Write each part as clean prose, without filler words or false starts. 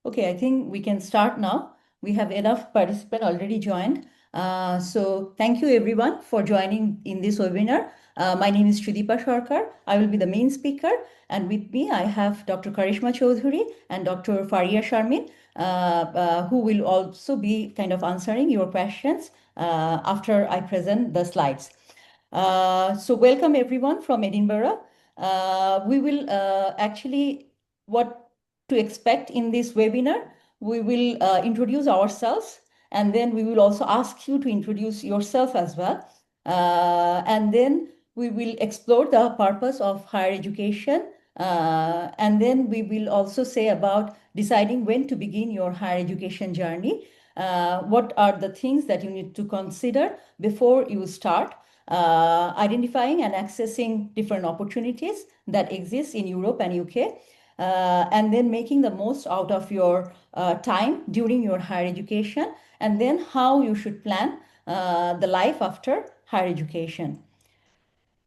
Okay, I think we can start now. We have enough participants already joined. So thank you everyone for joining in this webinar. My name is Sudipa Sarker. I will be the main speaker, and with me I have Dr. Karishma Chowdhury and Dr. Fariya Sharmeen, who will also be kind of answering your questions after I present the slides. So welcome everyone from Edinburgh. We will actually what to expect in this webinar. We will introduce ourselves, and then we will also ask you to introduce yourself as well. And then we will explore the purpose of higher education. And then we will also say about deciding when to begin your higher education journey. What are the things that you need to consider before you start? Identifying and accessing different opportunities that exist in Europe and UK, and then making the most out of your time during your higher education, and then how you should plan the life after higher education.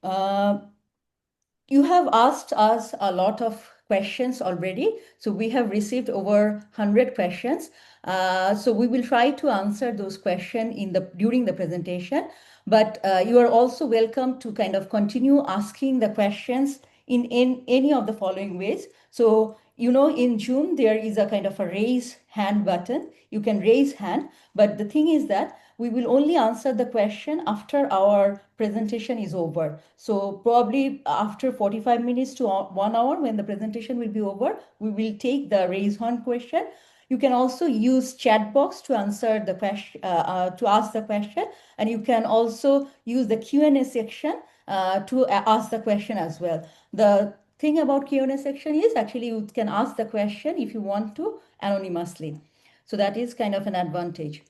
You have asked us a lot of questions already. So we have received over 100 questions. So we will try to answer those questions during the presentation. But you are also welcome to kind of continue asking the questions in any of the following ways. So, in Zoom, there is a kind of a raise hand button. You can raise hand, but the thing is that we will only answer the question after our presentation is over. So probably after 45 minutes to 1 hour, when the presentation will be over, we will take the raise hand question. You can also use chat box to answer the question, to ask the question, and you can also use the Q&A section to ask the question as well. The thing about Q&A section is actually you can ask the question if you want to anonymously. So that is kind of an advantage.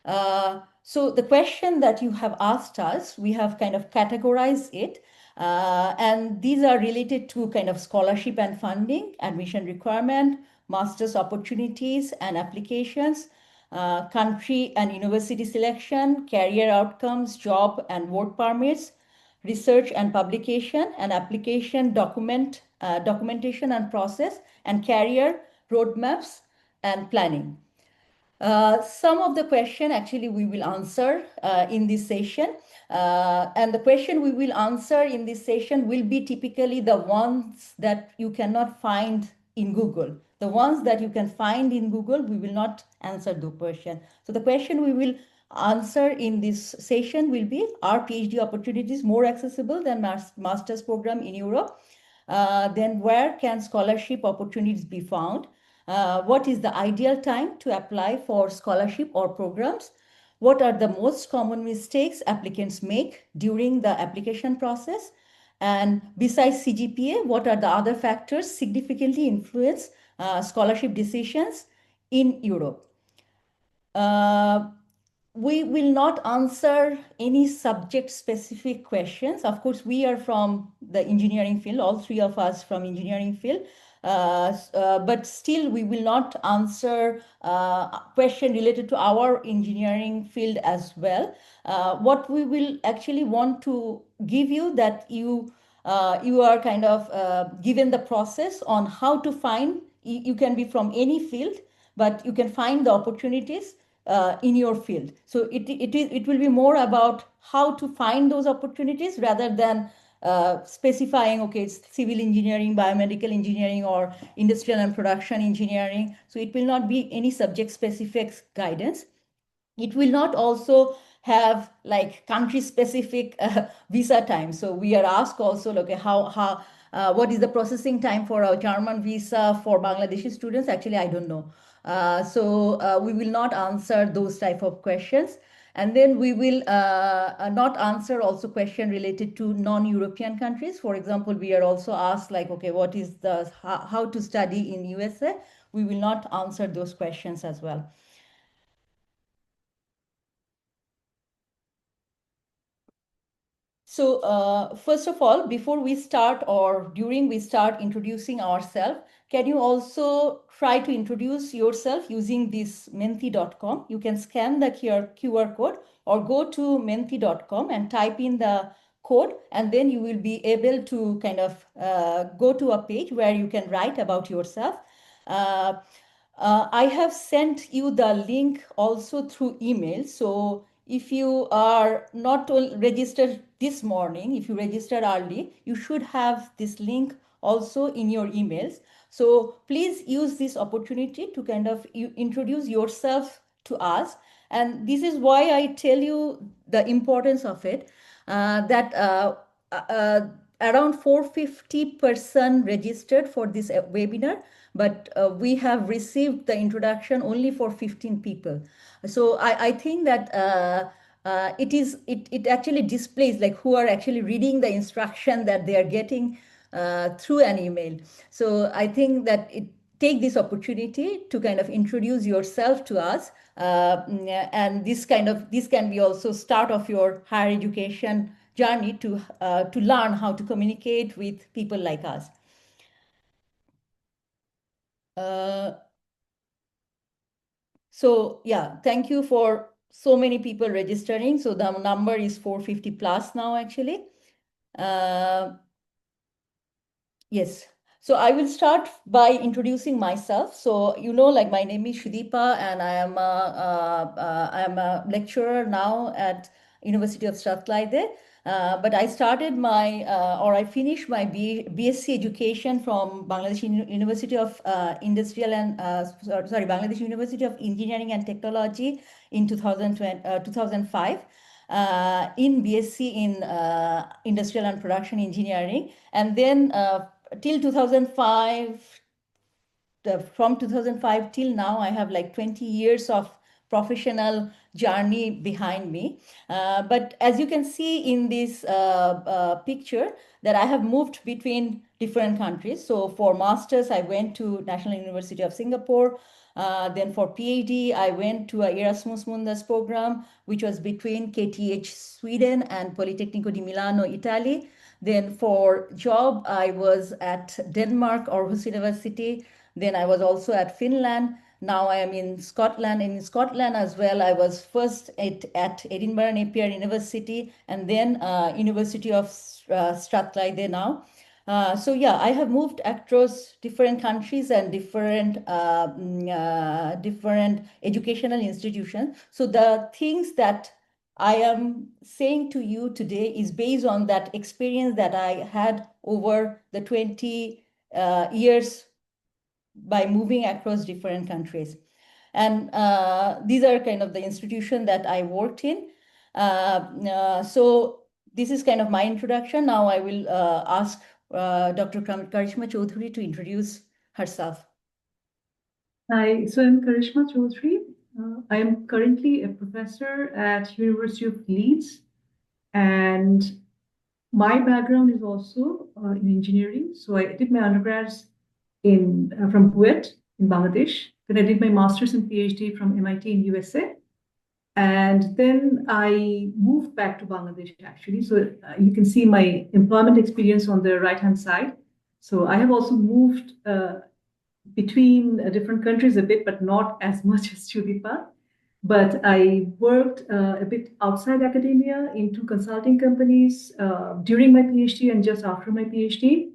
So the question that you have asked us, we have kind of categorized it. And these are related to kind of scholarship and funding, admission requirement, master's opportunities and applications, country and university selection, career outcomes, job and work permits, research and publication, and application documentation and process, and career roadmaps and planning. Some of the question actually we will answer in this session. And the question we will answer in this session will be typically the ones that you cannot find in Google. The ones that you can find in Google, we will not answer the question. So the question we will answer in this session will be, are PhD opportunities more accessible than master's program in Europe? Then where can scholarship opportunities be found? What is the ideal time to apply for scholarship or programs? What are the most common mistakes applicants make during the application process? And besides CGPA, what are the other factors significantly influence scholarship decisions in Europe? We will not answer any subject specific questions. Of course, we are from the engineering field, all three of us from engineering field. But still, we will not answer question related to our engineering field as well. What we will actually want to give you that you are kind of given the process on how to find. You can be from any field, but you can find the opportunities in your field. So it will be more about how to find those opportunities rather than specifying, okay, it's civil engineering, biomedical engineering, or industrial and production engineering. So it will not be any subject specific guidance. It will not also have like country specific visa time. So we are asked also, okay, what is the processing time for a German visa for Bangladeshi students? Actually, I don't know. So we will not answer those type of questions. And then we will not answer also question related to non-European countries. For example, we are also asked like, okay, what is how to study in USA? We will not answer those questions as well. So first of all, before we start or during we start introducing ourselves, can you also try to introduce yourself using this menti.com? You can scan the QR code or go to menti.com and type in the code, and then you will be able to kind of go to a page where you can write about yourself. I have sent you the link also through email. So if you are not registered this morning, if you registered early, you should have this link also in your emails. So please use this opportunity to kind of introduce yourself to us. And this is why I tell you the importance of it, that uh, around 450-person registered for this webinar, but we have received the introduction only for 15 people. So I think that it actually displays like who are actually reading the instruction that they are getting through an email. So I think that take this opportunity to kind of introduce yourself to us, and this can be also start of your higher education journey to learn how to communicate with people like us. Uh, so yeah, thank you for so many people registering. So the number is 450 plus now actually. Uh, Yes. So I will start by introducing myself. So like my name is Sudipa, and I am a lecturer now at University of Strathclyde. But I started or I finished my BSc education from Bangladesh University of Industrial and sorry, Bangladesh University of Engineering and Technology in 2005. In BSc in Industrial and Production Engineering, and then till 2005, from 2005 till now, I have like 20 years of professional journey behind me. But as you can see in this picture, that I have moved between different countries. So for masters, I went to National University of Singapore. Then for PhD, I went to a Erasmus Mundus program, which was between KTH Sweden and Politecnico di Milano, Italy. Then for job, I was at Denmark, Aarhus University. Then I was also at Finland. Now I am in Scotland. In Scotland as well, I was first at Edinburgh Napier University, and then University of Strathclyde now. So yeah, I have moved across different countries and different educational institutions. So the things that I am saying to you today is based on that experience that I had over the 20 years by moving across different countries. And these are kind of the institution that I worked in. So this is kind of my introduction. Now I will ask Dr. Karishma Chowdhury to introduce herself. Hi, so I'm Karishma Chowdhury. I am currently a professor at University of Leeds, and my background is also in engineering. So I did my undergrads in from Kuwait in Bangladesh. Then I did my master's and PhD from MIT in USA, and then I moved back to Bangladesh actually. So you can see my employment experience on the right-hand side. So I have also moved between different countries a bit, but not as much as Sudipa. But I worked a bit outside academia in two consulting companies during my PhD and just after my PhD,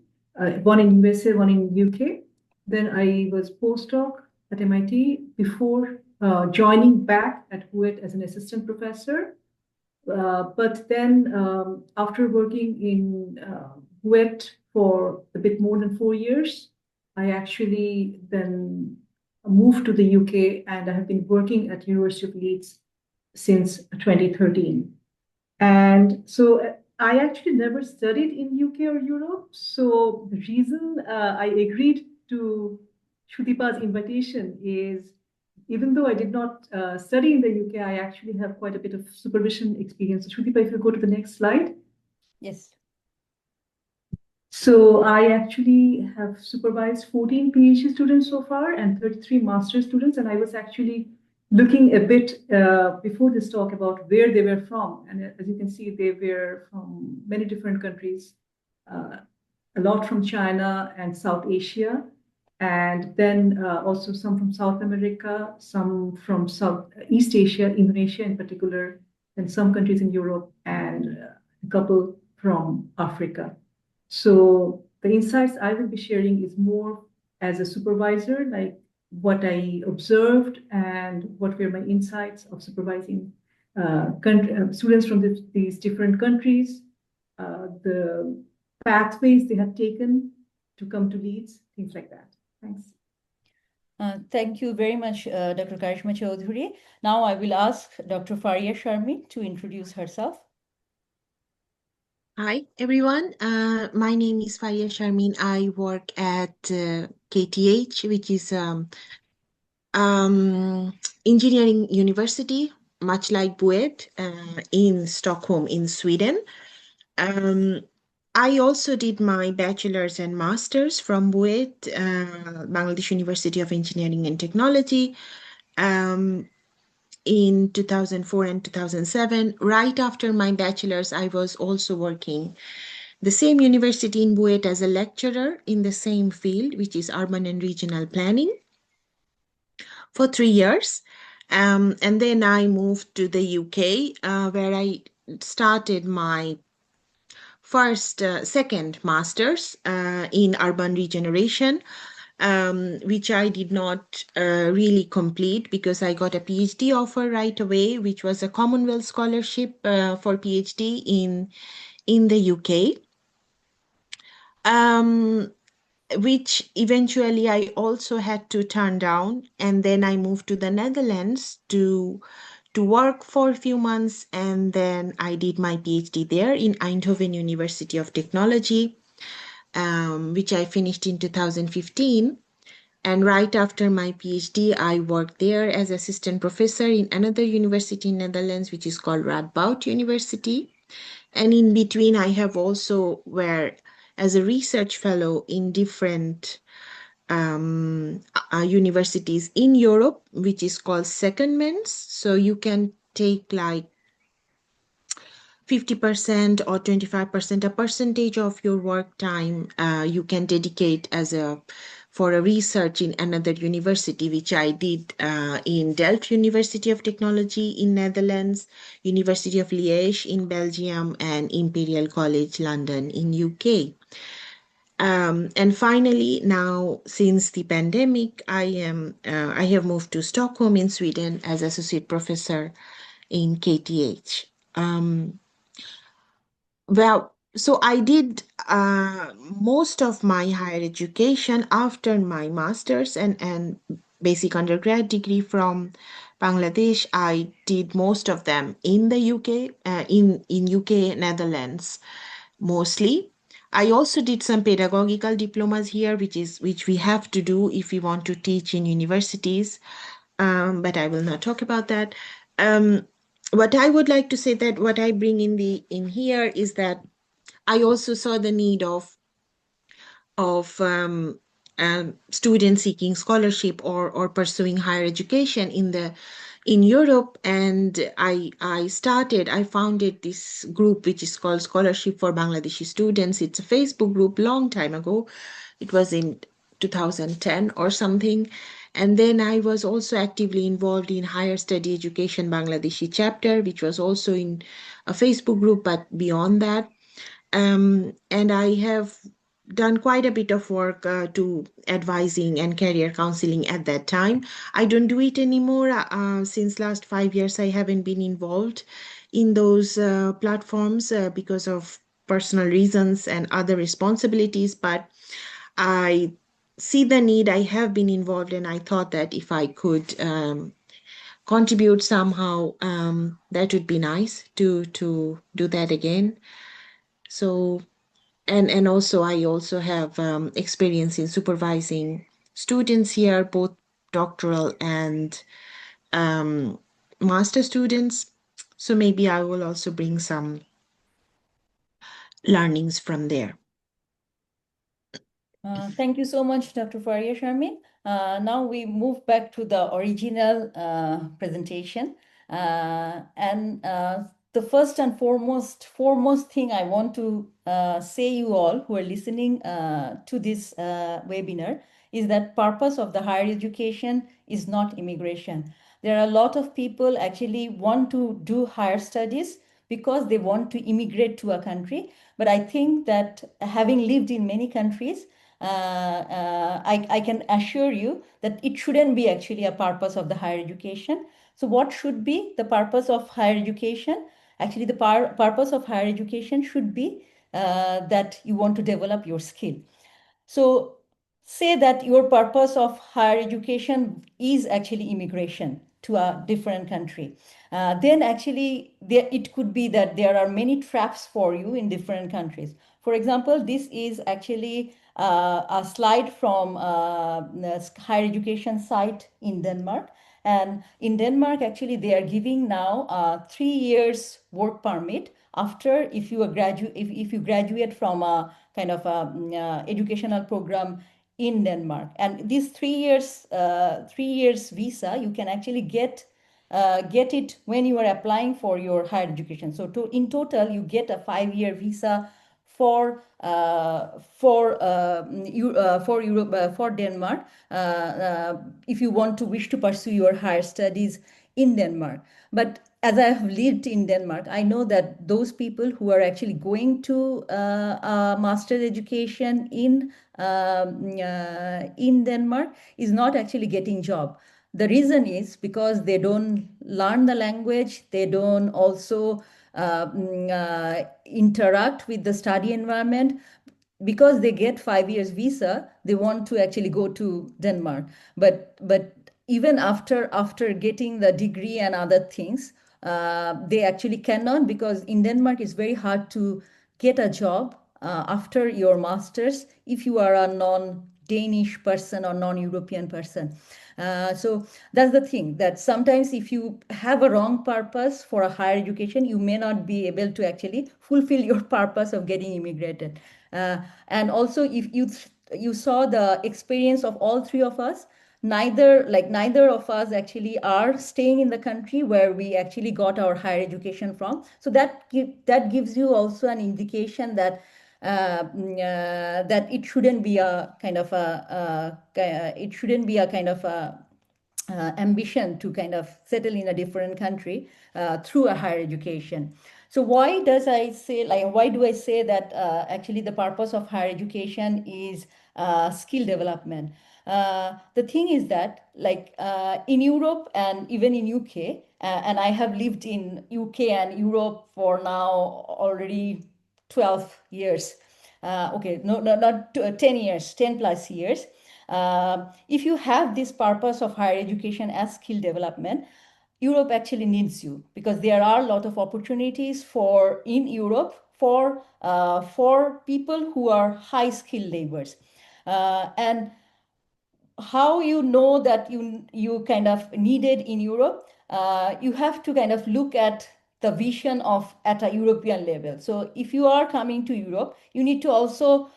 one in USA, one in UK. Then I was postdoc at MIT before joining back at Kuwait as an assistant professor. But then after working in Kuwait for a bit more than 4 years, I actually then moved to the UK, and I have been working at University of Leeds since 2013. And so I actually never studied in UK or Europe. So the reason I agreed to Shutipa's invitation is even though I did not study in the UK, I actually have quite a bit of supervision experience. So Shutipa, if you go to the next slide. Yes. So I actually have supervised 14 PhD students so far and 33 master students. And I was actually looking a bit before this talk about where they were from. And as you can see, they were from many different countries, a lot from China and South Asia, and then also some from South America, some from East Asia, Indonesia in particular, and some countries in Europe, and a couple from Africa. So the insights I will be sharing is more as a supervisor, like what I observed and what were my insights of supervising students from these different countries, the pathways they have taken to come to Leeds, things like that. Thanks. Thank you very much, Dr. Karishma Chowdhury. Now I will ask Dr. Fariya Sharmeen to introduce herself. Hi, everyone. My name is Fariya Sharmeen. I work at KTH, which is engineering university, much like BUET, in Stockholm, in Sweden. Um, I also did my bachelor's and master's from BUET, Bangladesh University of Engineering and Technology, in 2004 and 2007. Right after my bachelor's, I was also working the same university in BUET as a lecturer in the same field, which is urban and regional planning, for 3 years. And then I moved to the UK, where I started my second master's in urban regeneration, which I did not really complete because I got a PhD offer right away, which was a Commonwealth scholarship for PhD in the UK. Which eventually I also had to turn down. And then I moved to the Netherlands to work for a few months. And then I did my PhD there in Eindhoven University of Technology, which I finished in 2015. And right after my PhD, I worked there as assistant professor in another university in Netherlands, which is called Radboud University. And in between, I have also where as a research fellow in different universities in Europe, which is called secondments. So you can take like 50% or 25%, a percentage of your work time you can dedicate for a research in another university, which I did in Delft University of Technology in Netherlands, University of Liège in Belgium, and Imperial College London in UK. And finally, now since the pandemic, I have moved to Stockholm in Sweden as associate professor in KTH. Well, so I did most of my higher education after my master's and basic undergrad degree from Bangladesh. I did most of them in the UK, in UK, Netherlands, mostly. I also did some pedagogical diplomas here, which we have to do if we want to teach in universities. But I will not talk about that. What I would like to say that what I bring in here is that I also saw the need of students seeking scholarship or pursuing higher education in Europe, and I founded this group which is called Scholarship for Bangladeshi Students. It's a Facebook group long time ago. It was in 2010 or something. And then I was also actively involved in Higher Study Education Bangladeshi chapter, which was also in a Facebook group, but beyond that. And I have done quite a bit of work to advising and career counseling at that time. I don't do it anymore. Since last 5 years, I haven't been involved in those platforms because of personal reasons and other responsibilities. But I see the need. I have been involved, and I thought that if I could contribute somehow, that would be nice to do that again. So and also I also have experience in supervising students here, both doctoral and master students. So maybe I will also bring some learnings from there. Thank you so much, Dr. Fariya Sharmeen. Now we move back to the original presentation. And the first and foremost thing I want to say you all who are listening to this webinar is that purpose of the higher education is not immigration. There are a lot of people actually want to do higher studies because they want to immigrate to a country. But I think that having lived in many countries, I can assure you that it shouldn't be actually a purpose of the higher education. So what should be the purpose of higher education? Actually, the purpose of higher education should be that you want to develop your skill. So say that your purpose of higher education is actually immigration to a different country. Then actually it could be that there are many traps for you in different countries. For example, this is actually a slide from the higher education site in Denmark. And in Denmark, actually, they are giving now 3 years work permit after if you graduate if you graduate from a kind of a educational program in Denmark. And these 3 years 3 years visa you can actually get it when you are applying for your higher education. So in total you get a 5 year visa for Europe for Denmark if you want to wish to pursue your higher studies in Denmark. But as I have lived in Denmark, I know that those people who are actually going to a master's education in Denmark is not actually getting job. The reason is because they don't learn the language, they don't also interact with the study environment. Because they get 5 years visa, they want to actually go to Denmark. But even after getting the degree and other things, they actually cannot, because in Denmark it's very hard to get a job after your master's if you are a non-Danish person or non-European person. So that's the thing, that sometimes if you have a wrong purpose for a higher education, you may not be able to actually fulfill your purpose of getting immigrated. And also, if you saw the experience of all three of us, neither of us actually are staying in the country where we actually got our higher education from. So that gives you also an indication that that it shouldn't be a kind of a ambition to kind of settle in a different country through a higher education. So why do I say that actually the purpose of higher education is skill development? The thing is that in Europe and even in UK, and I have lived in UK and Europe for now already 12 years. Okay, no, not 10 years, 10 plus years. If you have this purpose of higher education as skill development, Europe actually needs you, because there are a lot of opportunities in Europe for people who are high skilled laborers. And how you know that you kind of needed in Europe, you have to kind of look at the vision of at a European level. So if you are coming to Europe, you need to also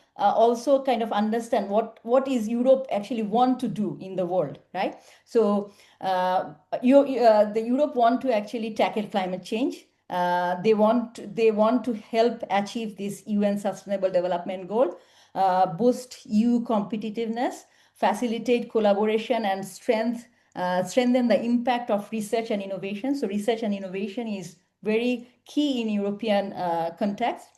kind of understand what is Europe actually want to do in the world, right? So the Europe want to actually tackle climate change. They want to help achieve this UN Sustainable Development Goal, boost EU competitiveness, facilitate collaboration, and strengthen the impact of research and innovation. So research and innovation is very key in European context.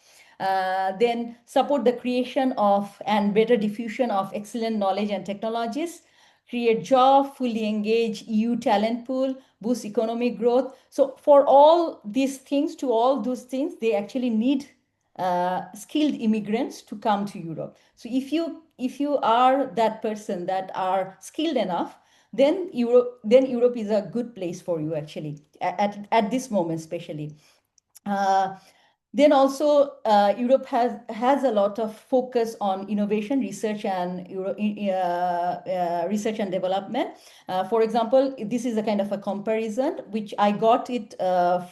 Then support the creation of and better diffusion of excellent knowledge and technologies, create job, fully engage EU talent pool, boost economic growth. So for all these things, to all those things, they actually need skilled immigrants to come to Europe. So if you are that person that are skilled enough, then Europe is a good place for you actually at this moment, especially. Uh, then also, Europe has a lot of focus on innovation, research and development. For example, this is a kind of a comparison which I got it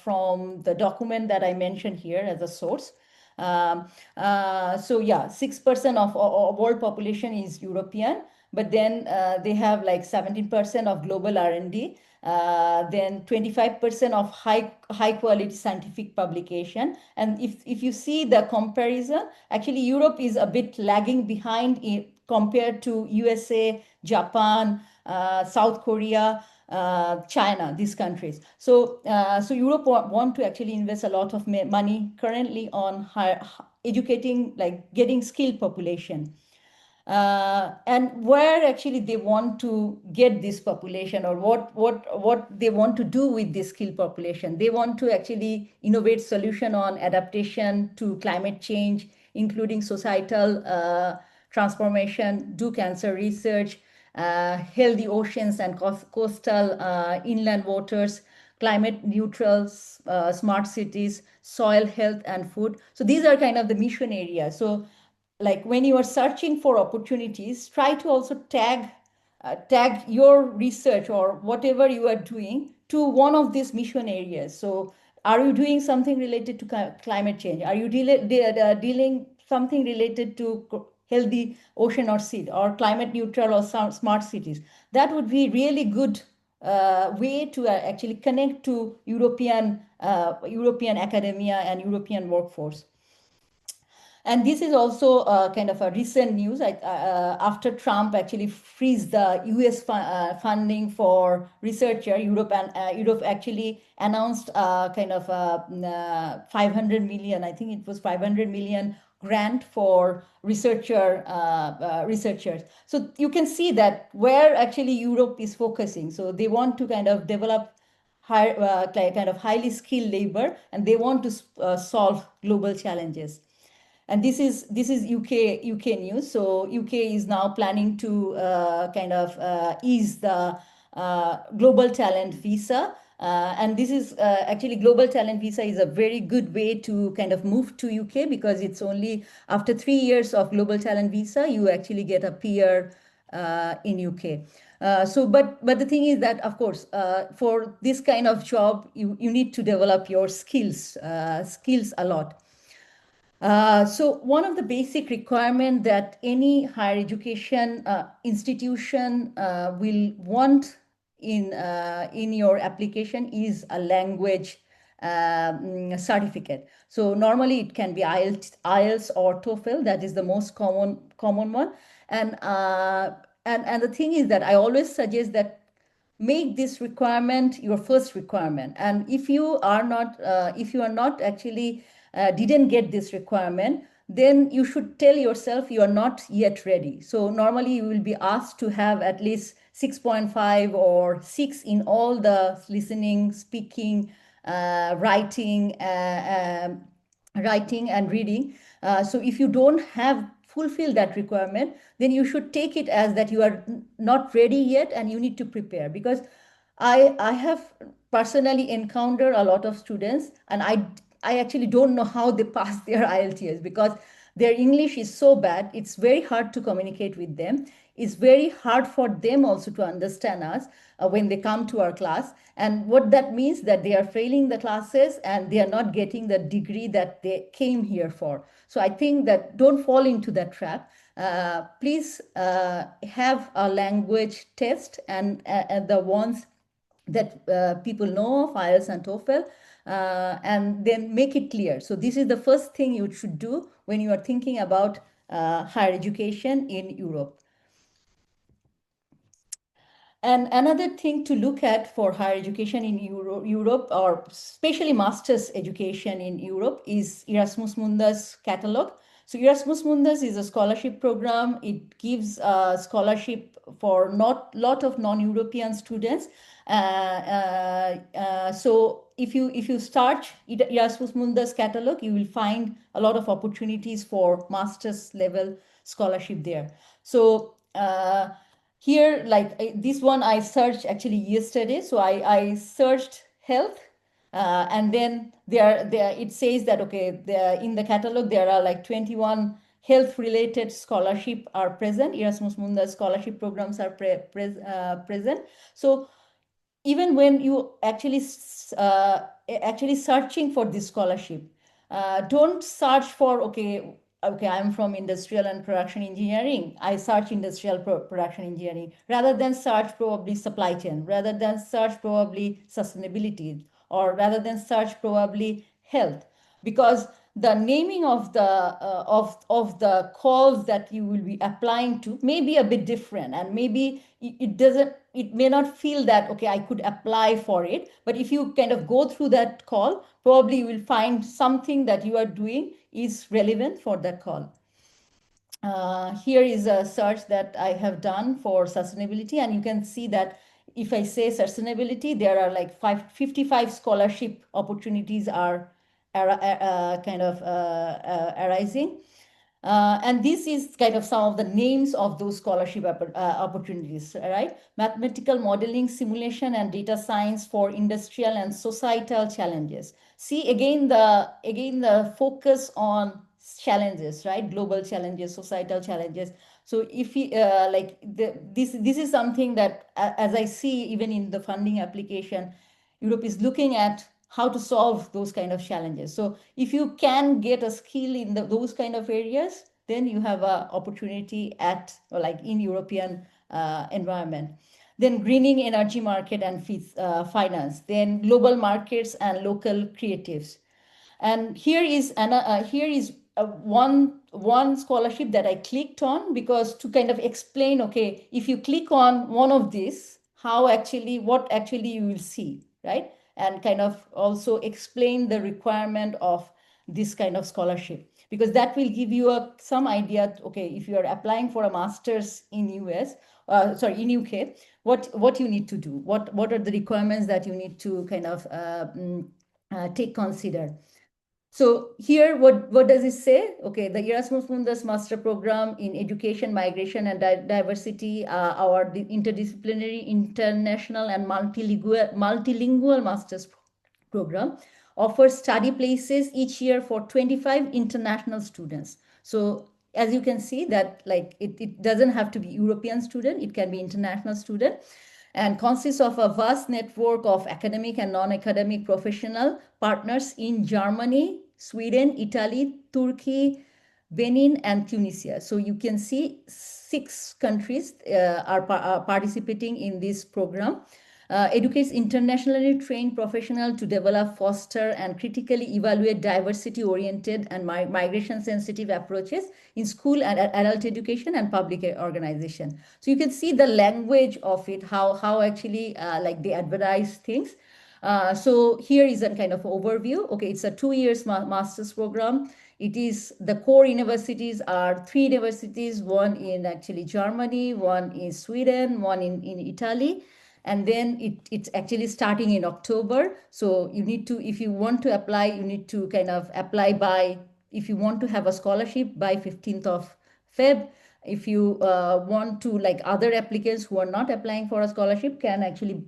from the document that I mentioned here as a source. So yeah, 6% of world population is European, but then they have like 17% of global R&D, then 25% of high quality scientific publication. And if you see the comparison, actually Europe is a bit lagging behind compared to USA, Japan, South Korea, China, these countries. So Europe want to actually invest a lot of money currently on educating, like getting skilled population. and where actually they want to get this population, or what they want to do with this skilled population. They want to actually innovate solution on adaptation to climate change, including societal transformation, do cancer research, healthy oceans and coastal inland waters, climate neutral, smart cities, soil health and food. So these are kind of the mission areas. So like when you are searching for opportunities, try to also tag your research or whatever you are doing to one of these mission areas. So are you doing something related to climate change? Are you dealing something related to healthy ocean or sea, or climate neutral or smart cities? That would be really good way to actually connect to European academia and European workforce. And this is also kind of a recent news. After Trump actually freeze the US funding for researcher, Europe actually announced kind of a 500 million, I think it was 500 million grant for researchers. So you can see that where actually Europe is focusing. So they want to kind of develop kind of highly skilled labor, and they want to solve global challenges. And this is UK news. So UK is now planning to kind of ease the global talent visa. And this is actually, global talent visa is a very good way to kind of move to UK, because it's only after 3 years of global talent visa you actually get a PR in UK. But the thing is that, of course, for this kind of job, you need to develop your skills a lot. So one of the basic requirement that any higher education institution will want in your application is a language certificate. So normally it can be IELTS or TOEFL. That is the most common one. And the thing is that I always suggest that make this requirement your first requirement. And if you are not actually didn't get this requirement, then you should tell yourself you are not yet ready. So normally you will be asked to have at least 6.5 or 6 in all the listening, speaking, writing and reading. So if you don't have fulfill that requirement, then you should take it as that you are not ready yet and you need to prepare. Because I have personally encountered a lot of students, and I actually don't know how they pass their IELTS, because their English is so bad. It's very hard to communicate with them. It's very hard for them also to understand us when they come to our class. And what that means, that they are failing the classes and they are not getting the degree that they came here for. So I think that don't fall into that trap. Please have a language test, and the ones that people know of, IELTS and TOEFL, and then make it clear. So this is the first thing you should do when you are thinking about higher education in Europe. And another thing to look at for higher education in Europe, or especially master's education in Europe, is Erasmus Mundus catalog. So Erasmus Mundus is a scholarship program. It gives a scholarship for not lot of non-European students. So if you start Erasmus Mundus catalog, you will find a lot of opportunities for master's level scholarship there. So here, like this one I searched actually yesterday. So I searched health, and then there it says that, okay, in the catalog there are like 21 health related scholarship are present. Erasmus Mundus scholarship programs are present. So even when you actually searching for this scholarship, don't search for, okay, I'm from industrial and production engineering, I search industrial production engineering, rather than search probably supply chain, rather than search probably sustainability, or rather than search probably health. Because the naming of the calls that you will be applying to may be a bit different, and maybe it may not feel that, okay, I could apply for it. But if you kind of go through that call, probably you will find something that you are doing is relevant for that call. Here is a search that I have done for sustainability, and you can see that if I say sustainability, there are like 55 scholarship opportunities are kind of arising. And this is kind of some of the names of those scholarship opportunities, right? Mathematical modeling, simulation, and data science for industrial and societal challenges. See again the focus on challenges, right? Global challenges, societal challenges. So if we this is something that, as I see even in the funding application, Europe is looking at how to solve those kind of challenges. So if you can get a skill in those kind of areas, then you have a opportunity at, or like in European environment. Then greening energy market and finance, then global markets and local creatives. And here is one scholarship that I clicked on, because to kind of explain, okay, if you click on one of these, how actually, what actually you will see, right? And kind of also explain the requirement of this kind of scholarship, because that will give you some idea, okay, if you are applying for a master's in US, sorry, in UK, what you need to do, what are the requirements that you need to kind of take consider. So here, what does it say? Okay, the Erasmus Mundus Master Program in Education, Migration, and Diversity, our interdisciplinary, international, and multilingual master's program, offers study places each year for 25 international students. So as you can see that, like, it doesn't have to be European student, it can be international student, and consists of a vast network of academic and non-academic professional partners in Germany, Sweden, Italy, Turkey, Benin, and Tunisia. So you can see 6 countries are participating in this program. Educates internationally trained professionals to develop, foster, and critically evaluate diversity-oriented and migration-sensitive approaches in school and adult education and public organization. So you can see the language of it, how actually like they advertise things. So here is a kind of overview. Okay, it's a 2 years master's program. It is, the core universities are 3 universities, one in actually Germany, one in Sweden, one in Italy. And then it's actually starting in October. So you need to, if you want to apply, you need to kind of apply by, if you want to have a scholarship, by 15th of Feb. If you want to, like other applicants who are not applying for a scholarship can actually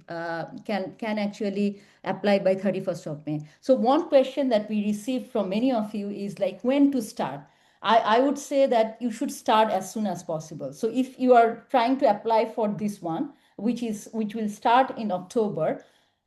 can actually apply by 31st of May. So one question that we received from many of you is like, when to start? I would say that you should start as soon as possible. So if you are trying to apply for this one, which will start in October,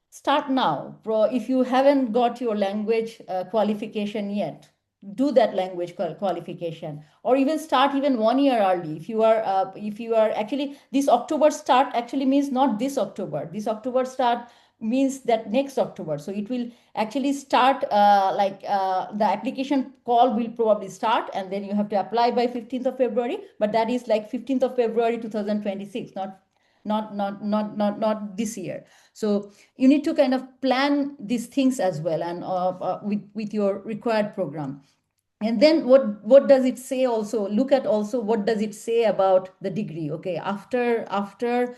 start now. If you haven't got your language qualification yet, do that language qualification, or even start even 1 year early. If you are actually, this October start actually means not this October. This October start means that next October. So it will actually start the application call will probably start, and then you have to apply by 15th of February. But that is like 15th of February 2026, not this year. So you need to kind of plan these things as well, and with your required program. And then what does it say? Also look at also what does it say about the degree. Okay, after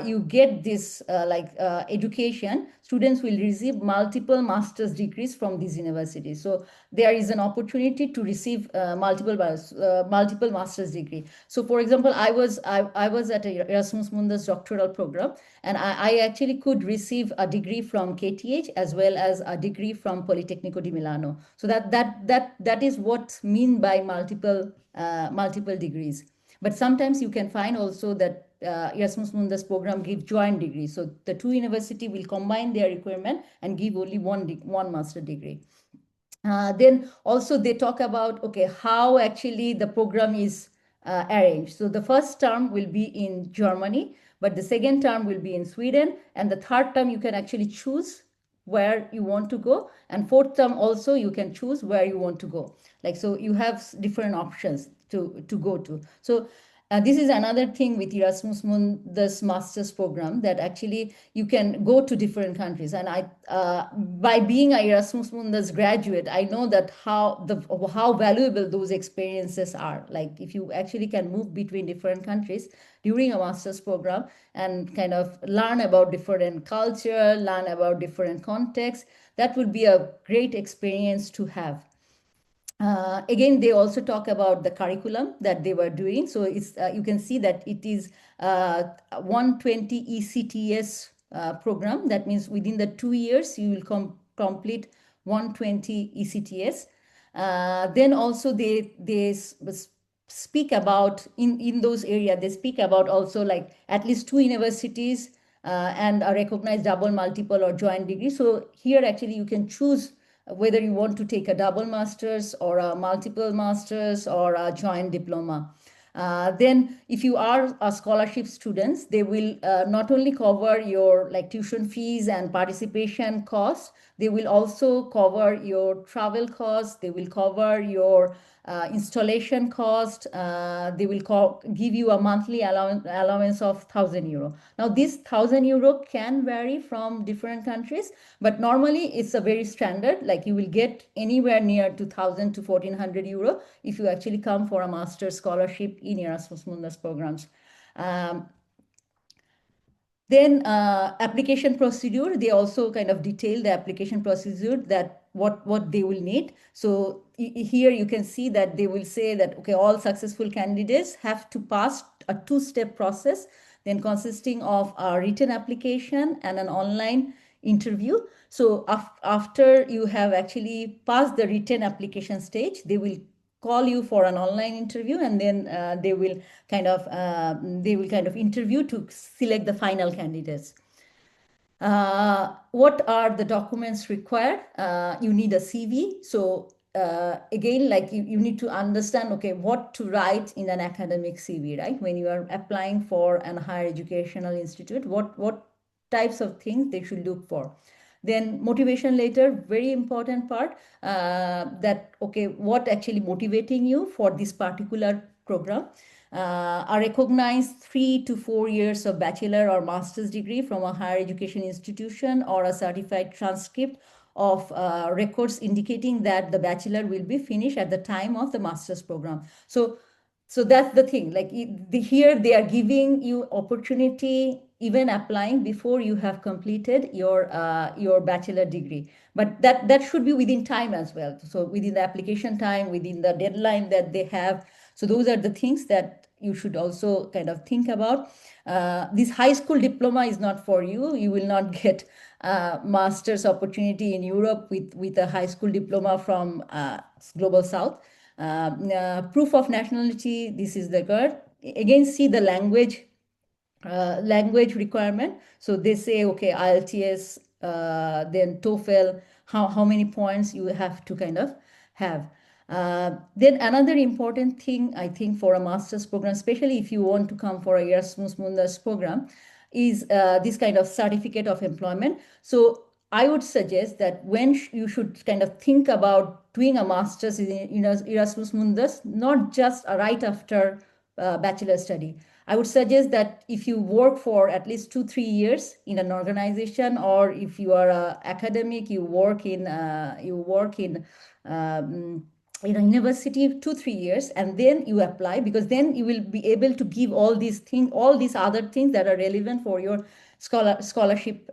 you get this education, students will receive multiple master's degrees from these universities. So there is an opportunity to receive multiple master's degree. So for example, I was at a Erasmus Mundus doctoral program, and I actually could receive a degree from KTH as well as a degree from Politecnico di Milano. So that is what mean by multiple degrees. But sometimes you can find also that Erasmus Mundus program give joint degrees. So the 2 university will combine their requirement and give only one master degree. Then also they talk about, okay, how actually the program is arranged. So the first term will be in Germany, but the second term will be in Sweden, and the third term you can actually choose where you want to go, and fourth term also you can choose where you want to go. Like, so you have different options to go to. So This is another thing with Erasmus Mundus master's program, that actually you can go to different countries. And by being a Erasmus Mundus graduate, I know that how valuable those experiences are. Like if you actually can move between different countries during a master's program and kind of learn about different culture, learn about different contexts, that would be a great experience to have. Again, they also talk about the curriculum that they were doing. So it's you can see that it is 120 ECTS program. That means within the 2 years, you will complete 120 ECTS. Then also they speak about in those areas, they speak about also like at least 2 universities and a recognized double, multiple, or joint degree. So here actually you can choose whether you want to take a double master's or a multiple master's or a joint diploma. Then if you are a scholarship students, they will not only cover your like tuition fees and participation costs, they will also cover your travel costs, they will cover your installation cost, they will give you a monthly allowance of 1,000 euro. Now this 1,000 euro can vary from different countries, but normally it's a very standard, like you will get anywhere near 2,000 to 1,400 euro if you actually come for a master's scholarship in Erasmus Mundus programs. Then application procedure, they also kind of detail the application procedure, that what they will need. So here you can see that they will say that, okay, all successful candidates have to pass a two-step process, then consisting of a written application and an online interview. So after you have actually passed the written application stage, they will call you for an online interview, and then they will kind of interview to select the final candidates. What are the documents required? You need a CV. So again, like you need to understand, okay, what to write in an academic CV, right? When you are applying for an higher educational institute, what types of things they should look for. Then motivation letter, very important part, that, okay, what actually motivating you for this particular program. A recognized 3 to 4 years of bachelor or master's degree from a higher education institution, or a certified transcript of records indicating that the bachelor will be finished at the time of the master's program. So that's the thing, like here they are giving you opportunity even applying before you have completed your bachelor degree, but that should be within time as well. So within the application time, within the deadline that they have. So those are the things that you should also kind of think about. This high school diploma is not for you. You will not get master's opportunity in Europe with a high school diploma from Global South. Proof of nationality, this is the card. Again, see the language requirement. So they say, okay, IELTS, then TOEFL, how many points you have to kind of have. Then another important thing, I think, for a master's program, especially if you want to come for a Erasmus Mundus program, is this kind of certificate of employment. So I would suggest that when you should kind of think about doing a master's in Erasmus Mundus, not just right after bachelor study. I would suggest that if you work for at least 2-3 years in an organization, or if you are an academic, you work in a university 2-3 years, and then you apply, because then you will be able to give all these other things that are relevant for your scholarship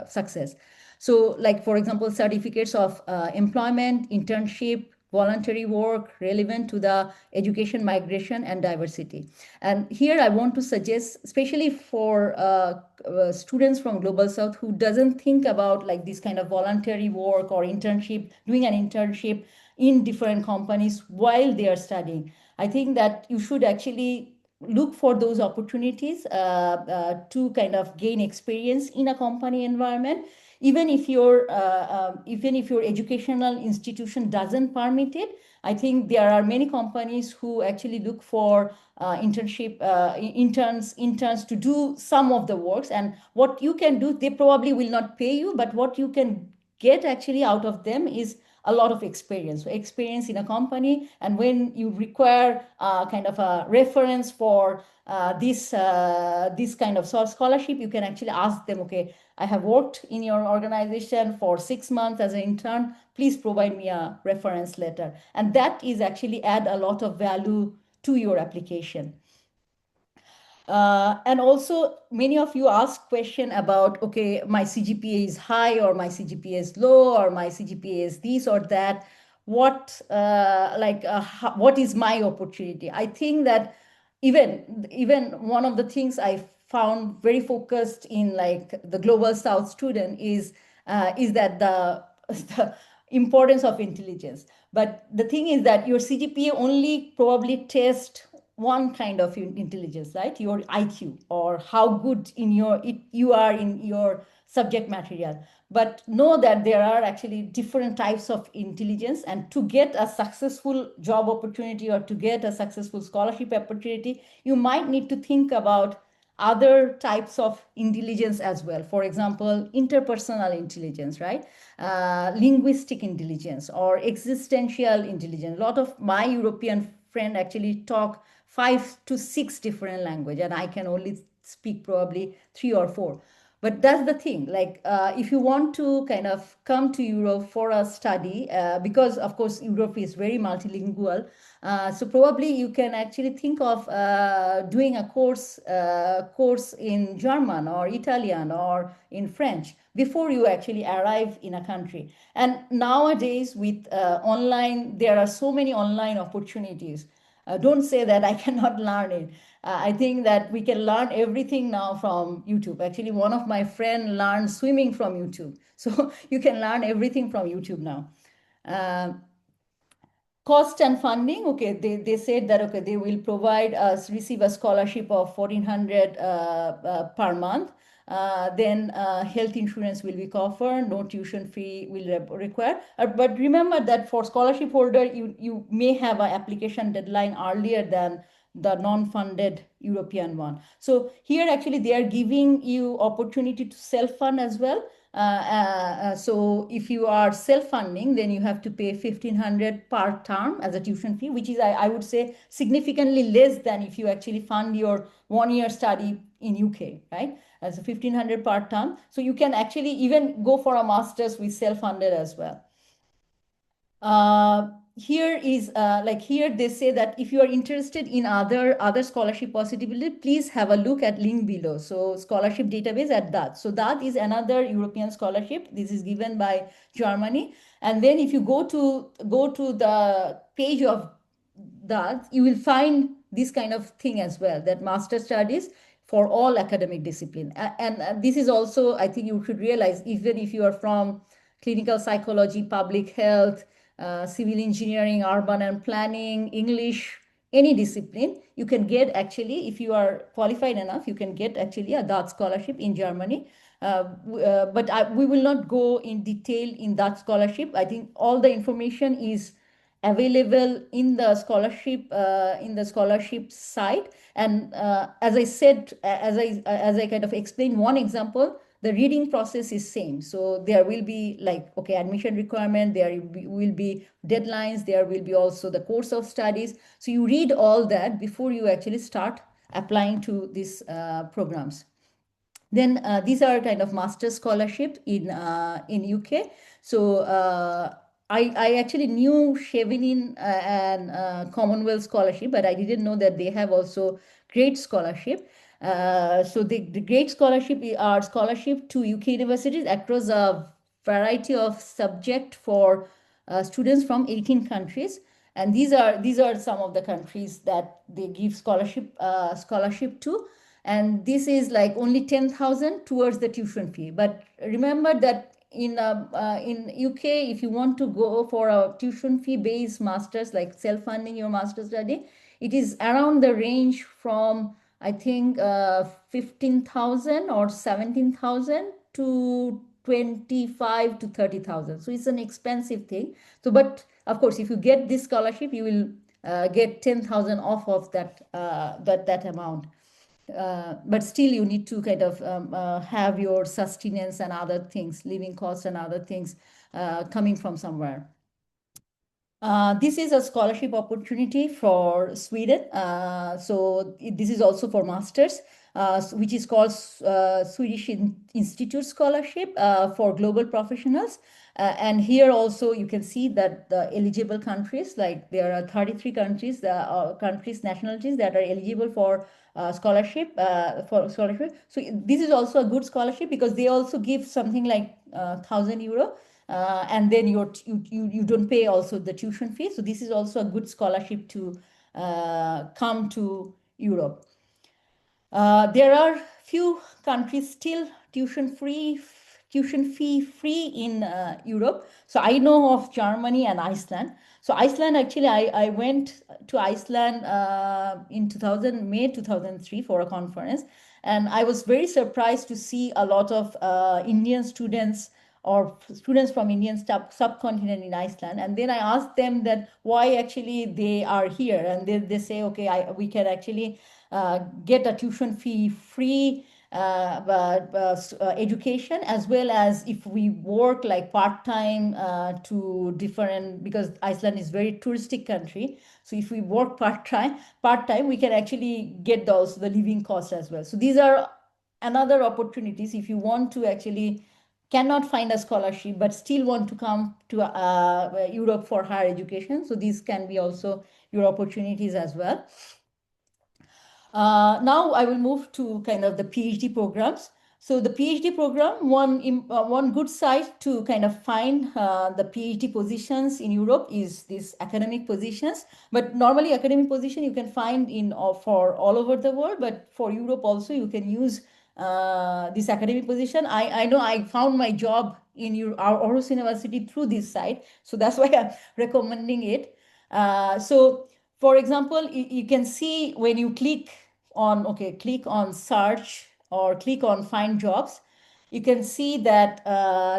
success. So like, for example, certificates of employment, internship, voluntary work relevant to the education, migration, and diversity. And here I want to suggest, especially for students from Global South who doesn't think about like this kind of voluntary work or internship, doing an internship in different companies while they are studying. I think that you should actually look for those opportunities to kind of gain experience in a company environment, even if your educational institution doesn't permit it. I think there are many companies who actually look for interns to do some of the works, and what you can do, they probably will not pay you, but what you can get actually out of them is a lot of experience. So experience in a company, and when you require kind of a reference for this kind of scholarship, you can actually ask them, okay, I have worked in your organization for 6 months as an intern, please provide me a reference letter. And that is actually add a lot of value to your application. And also, many of you ask question about, okay, my CGPA is high, or my CGPA is low, or my CGPA is this or that. What what is my opportunity? I think that even one of the things I found very focused in like the Global South student is that the importance of intelligence. But the thing is that your CGPA only probably test one kind of intelligence, right? Your IQ, or how good you are in your subject material. But know that there are actually different types of intelligence, and to get a successful job opportunity or to get a successful scholarship opportunity, you might need to think about other types of intelligence as well. For example, interpersonal intelligence, right? Linguistic intelligence or existential intelligence. A lot of my European friends actually talk 5 to 6 different languages, and I can only speak probably 3 or 4. But that's the thing, like if you want to kind of come to Europe for a study, because of course Europe is very multilingual, so probably you can actually think of doing a course in German or Italian or in French before you actually arrive in a country. And nowadays with online, there are so many online opportunities. Don't say that I cannot learn it. I think that we can learn everything now from YouTube. Actually, one of my friends learned swimming from YouTube. So you can learn everything from YouTube now. Cost and funding, okay, they said that, okay, they will provide us, receive a scholarship of 1,400 per month. Then health insurance will be covered, no tuition fee will require. But remember that for scholarship holder, you may have an application deadline earlier than the non-funded European one. So here actually they are giving you opportunity to self-fund as well. So if you are self-funding, then you have to pay 1,500 per term as a tuition fee, which is, I would say, significantly less than if you actually fund your 1-year study in UK, right? As a 1,500 per term. So you can actually even go for a master's with self-funded as well. Here is here they say that if you are interested in other scholarship possibility, please have a look at link below. So scholarship database at that. So that is another European scholarship. This is given by Germany. And then if you go to the page of that, you will find this kind of thing as well, that master studies for all academic discipline. And this is also, I think you should realize, even if you are from clinical psychology, public health, civil engineering, urban and planning, English, any discipline, you can get actually, if you are qualified enough, you can get actually a Dutch scholarship in Germany. But we will not go in detail in that scholarship. I think all the information is available in the scholarship site. And as I said, as I kind of explained one example, the reading process is same. So there will be like, okay, admission requirement, there will be deadlines, there will be also the course of studies. So you read all that before you actually start applying to these programs. Then these are kind of master scholarship in UK. So I actually knew Chevening and Commonwealth scholarship, but I didn't know that they have also great scholarship. So the great scholarship are scholarship to UK universities across a variety of subject for students from 18 countries. And these are some of the countries that they give scholarship to. And this is like only 10,000 towards the tuition fee. But remember that in UK, if you want to go for a tuition fee based masters, like self-funding your master's study, it is around the range from, I think, 15,000 or 17,000 to 25 to 30,000. So it's an expensive thing. So, but of course, if you get this scholarship, you will get 10,000 off of that amount. But still you need to kind of have your sustenance and other things, living costs and other things coming from somewhere. This is a scholarship opportunity for Sweden. This is also for masters, which is called Swedish Institute Scholarship for Global Professionals. And here also you can see that the eligible countries, like there are 33 countries, nationalities that are eligible for scholarship. So this is also a good scholarship because they also give something like €1,000, and then you don't pay also the tuition fee. So this is also a good scholarship to come to Europe. There are few countries still tuition fee free in Europe. So I know of Germany and Iceland. So Iceland, actually, I went to Iceland in May 2003 for a conference. And I was very surprised to see a lot of Indian students or students from Indian subcontinent in Iceland. And then I asked them that why actually they are here. And they say, okay, we can actually get a tuition fee free education, as well as if we work like part-time to different, because Iceland is very touristic country. So if we work part-time, we can actually get the living cost as well. So these are another opportunities if you want to actually cannot find a scholarship but still want to come to Europe for higher education. So these can be also your opportunities as well. Now I will move to kind of the PhD programs. So the PhD program, one good site to kind of find the PhD positions in Europe is these academic positions. But normally academic position you can find in for all over the world, but for Europe also you can use this academic position. I know I found my job in our Aarhus University through this site, so that's why I'm recommending it. So for example, you can see when you click on search or click on find jobs, you can see that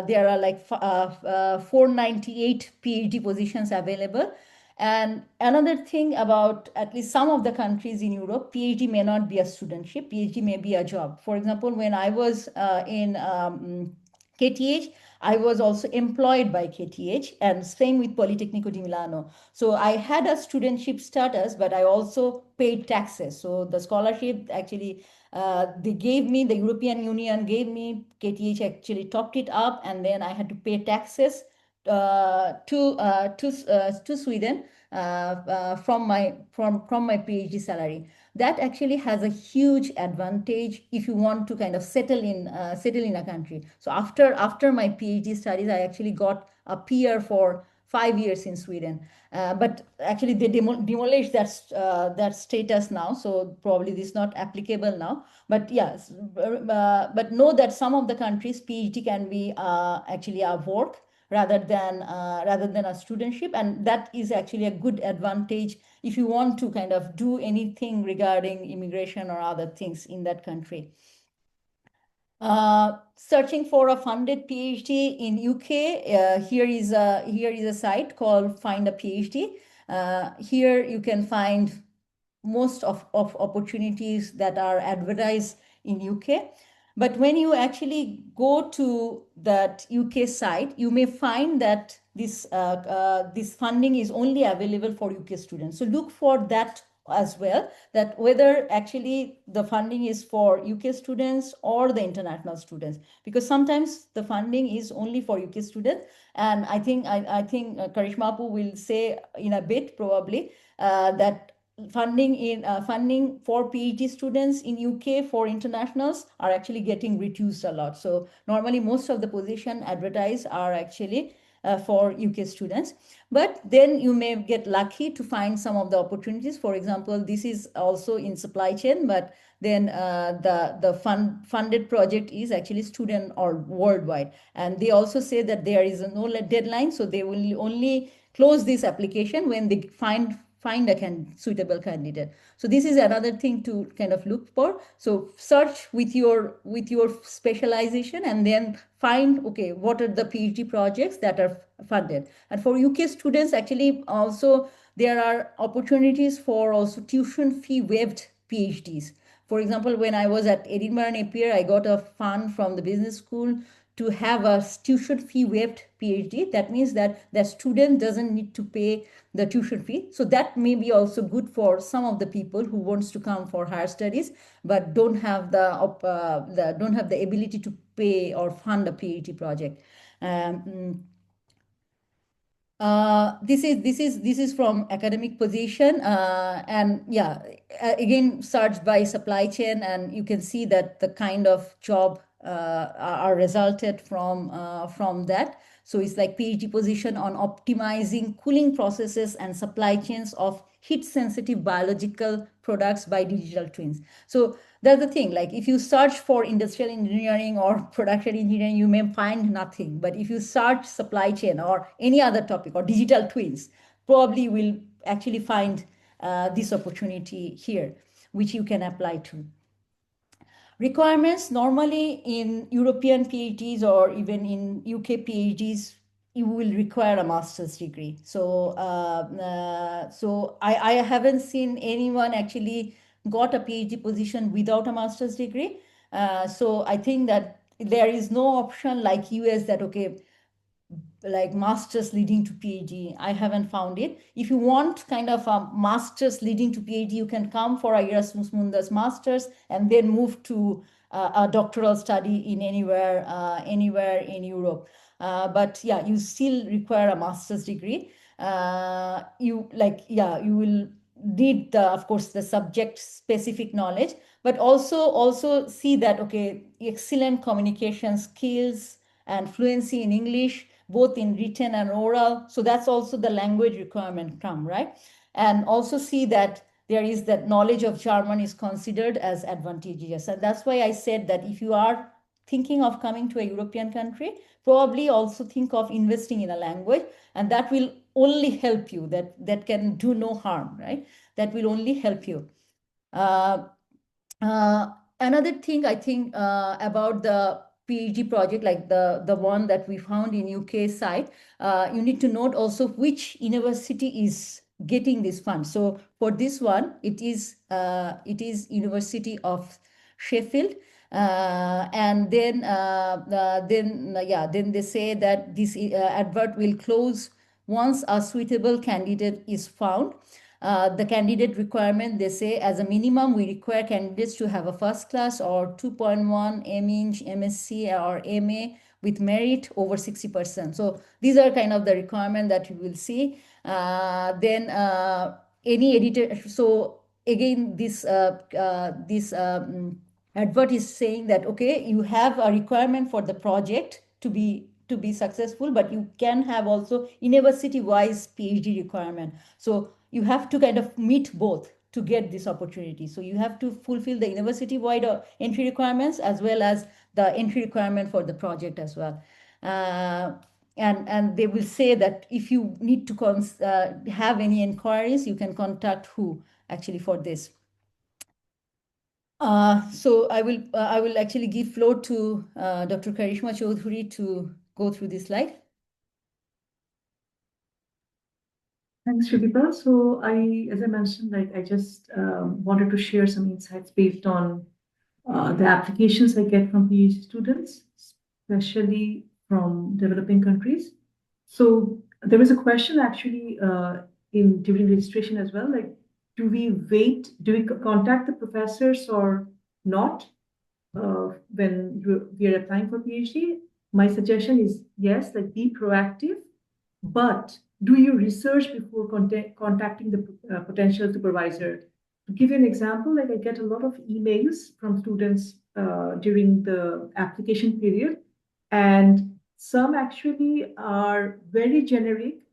there are like 498 PhD positions available. And another thing about at least some of the countries in Europe, PhD may not be a studentship, PhD may be a job. For example, when I was in KTH, I was also employed by KTH, and same with Politecnico di Milano. So I had a studentship status, but I also paid taxes. So the scholarship actually, they gave me, the European Union gave me, KTH actually topped it up, and then I had to pay taxes to Sweden from my PhD salary. That actually has a huge advantage if you want to kind of settle in a country. So after my PhD studies, I actually got a PR for 5 years in Sweden. But actually they demolished that status now, so probably this is not applicable now. But yes, but know that some of the countries PhD can be actually a work rather than a studentship, and that is actually a good advantage if you want to kind of do anything regarding immigration or other things in that country. Searching for a funded PhD in UK, here is a site called Find a PhD. Here you can find most of opportunities that are advertised in UK. But when you actually go to that UK site, you may find that this funding is only available for UK students. So look for that as well, that whether actually the funding is for UK students or the international students, because sometimes the funding is only for UK students. And I think Karishma Apu will say in a bit probably that funding for PhD students in UK for internationals are actually getting reduced a lot. So normally most of the position advertised are actually for UK students. But then you may get lucky to find some of the opportunities. For example, this is also in supply chain, but then the funded project is actually student or worldwide. And they also say that there is no deadline, so they will only close this application when they find a suitable candidate. So this is another thing to kind of look for. So search with your specialization and then find, okay, what are the PhD projects that are funded. And for UK students, actually also there are opportunities for also tuition fee waived PhDs. For example, when I was at Edinburgh Napier, I got a fund from the business school to have a tuition fee waived PhD. That means that the student doesn't need to pay the tuition fee. So that may be also good for some of the people who wants to come for higher studies but don't have the ability to pay or fund a PhD project. This is from academic position, and yeah, again searched by supply chain, and you can see that the kind of job are resulted from that. So it's like PhD position on optimizing cooling processes and supply chains of heat sensitive biological products by digital twins. So that's the thing, like if you search for industrial engineering or production engineering, you may find nothing. But if you search supply chain or any other topic or digital twins, probably will actually find this opportunity here, which you can apply to. Requirements normally in European PhDs or even in UK PhDs, you will require a master's degree. So I haven't seen anyone actually got a PhD position without a master's degree. So I think that there is no option like US that, okay, like masters leading to PhD. I haven't found it. If you want kind of a masters leading to PhD, you can come for a Erasmus Mundus masters and then move to a doctoral study in anywhere in Europe. But yeah, you still require a master's degree. You will need of course the subject specific knowledge, but also see that, okay, excellent communication skills and fluency in English, both in written and oral. So that's also the language requirement come, right? And also see that there is that knowledge of German is considered as advantageous. And that's why I said that if you are thinking of coming to a European country, probably also think of investing in a language, and that will only help you. That can do no harm, right? That will only help you. Uh, Another thing I think about the PhD project, like the one that we found in UK side, you need to note also which university is getting this fund. So for this one, it is University of Sheffield, and then they say that this advert will close once a suitable candidate is found. The candidate requirement, they say, as a minimum, we require candidates to have a first class or 2.1 MEng, MSc or MA with merit over 60%. So these are kind of the requirement that you will see. Then any editor. So again, this advert is saying that, okay, you have a requirement for the project to be successful, but you can have also university-wise PhD requirement. So you have to kind of meet both to get this opportunity. So you have to fulfill the university-wide entry requirements as well as the entry requirement for the project as well. And they will say that if you need to have any inquiries, you can contact who actually for this. So I will actually give floor to Dr. Karishma Chowdhury to go through this slide. Thanks, Sudipa. So as I mentioned, like I just wanted to share some insights based on the applications I get from PhD students, especially from developing countries. So there was a question actually during registration as well, like do we contact the professors or not when we are applying for PhD? My suggestion is yes, like be proactive, but do your research before contacting the potential supervisor. To give you an example, like I get a lot of emails from students during the application period, and some actually are very generic.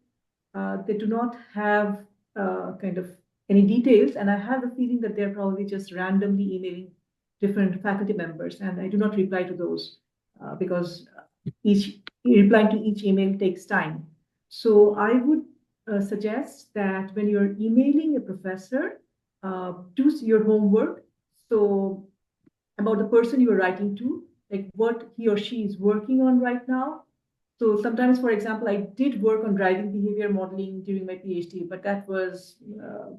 They do not have kind of any details, and I have the feeling that they're probably just randomly emailing different faculty members, and I do not reply to those because each replying to each email takes time. So I would suggest that when you're emailing a professor, do your homework. So about the person you are writing to, like what he or she is working on right now. So sometimes, for example, I did work on driving behavior modeling during my PhD, but that was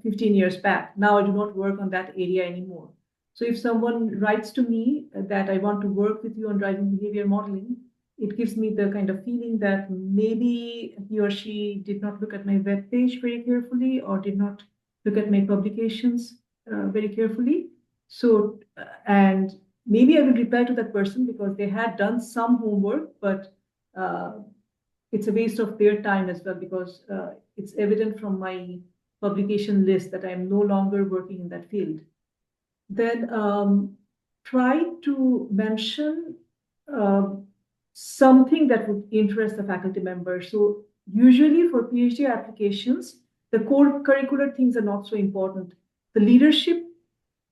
15 years back. Now I do not work on that area anymore. So if someone writes to me that I want to work with you on driving behavior modeling, it gives me the kind of feeling that maybe he or she did not look at my web page very carefully or did not look at my publications very carefully. So, and maybe I will reply to that person because they had done some homework, but it's a waste of their time as well because it's evident from my publication list that I'm no longer working in that field. Then try to mention something that would interest the faculty member. So usually for PhD applications, the core curricular things are not so important. The leadership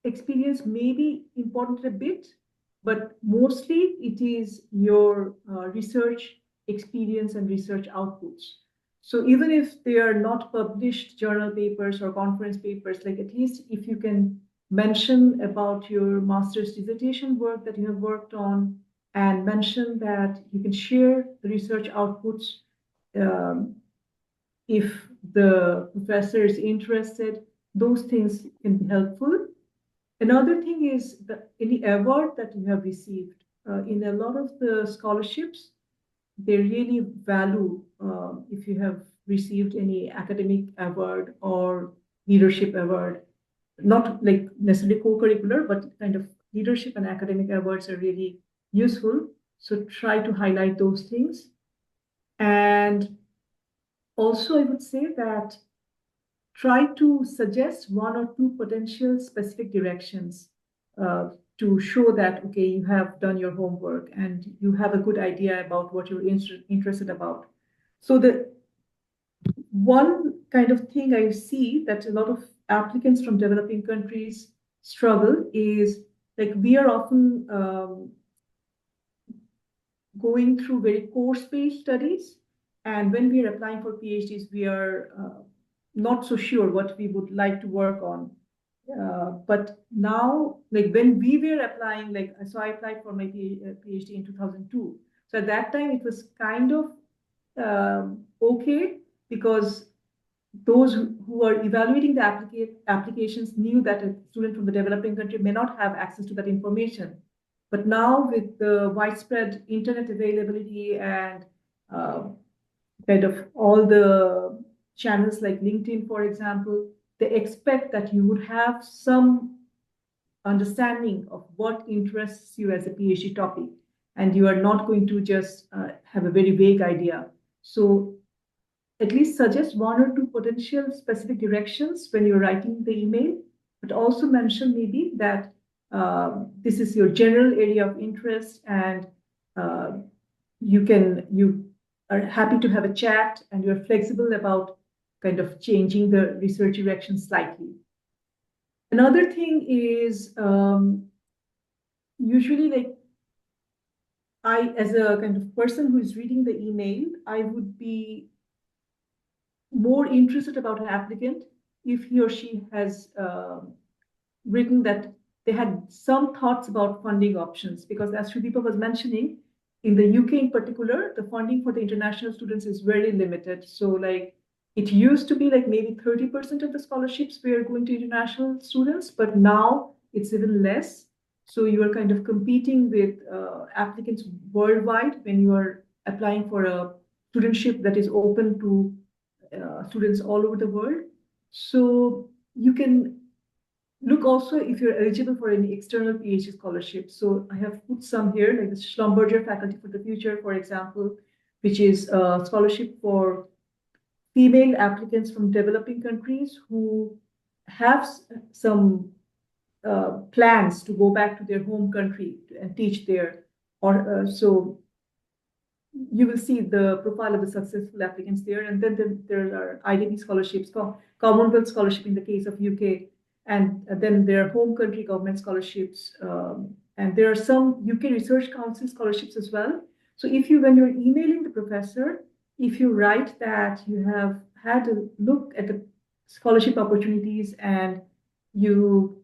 experience may be important a bit, but mostly it is your research experience and research outputs. So even if they are not published journal papers or conference papers, like at least if you can mention about your master's dissertation work that you have worked on and mention that you can share the research outputs um, if the professor is interested, those things can be helpful. Another thing is that any award that you have received in a lot of the scholarships, they really value if you have received any academic award or leadership award, not like necessarily co-curricular, but kind of leadership and academic awards are really useful. So try to highlight those things. And also, I would say that try to suggest one or two potential specific directions uh, to show that, okay, you have done your homework and you have a good idea about what you're interested about. So the one kind of thing I see that a lot of applicants from developing countries struggle is like we are often going through very course-based studies. And when we are applying for PhDs, we are not so sure what we would like to work on. But now, like when we were applying, like, so I applied for my PhD in 2002. So at that time, it was kind of okay because those who are evaluating the applications knew that a student from the developing country may not have access to that information. But now with the widespread internet availability and uh, kind of all the channels like LinkedIn, for example, they expect that you would have some understanding of what interests you as a PhD topic, and you are not going to just have a very vague idea. So at least suggest one or two potential specific directions when you're writing the email, but also mention maybe that this is your general area of interest and uh, you are happy to have a chat and you're flexible about kind of changing the research direction slightly. Another thing is usually like I, as a kind of person who is reading the email, I would be more interested about an applicant if he or she has written that they had some thoughts about funding options. Because as Sudipa was mentioning, in the UK in particular, the funding for the international students is very limited. So like it used to be like maybe 30% of the scholarships were going to international students, but now it's even less. So you are kind of competing with applicants worldwide when you are applying for a studentship that is open to students all over the world. So you can look also if you're eligible for any external PhD scholarship. So I have put some here, like the Schlumberger Faculty for the Future, for example, which is a scholarship for female applicants from developing countries who have some plans to go back to their home country and teach there. Or so you will see the profile of the successful applicants there. And then there are IDB scholarships, Commonwealth scholarship in the case of UK, and then there are home country government scholarships. And there are some UK Research Council scholarships as well. So if you, when you're emailing the professor, if you write that you have had a look at the scholarship opportunities and you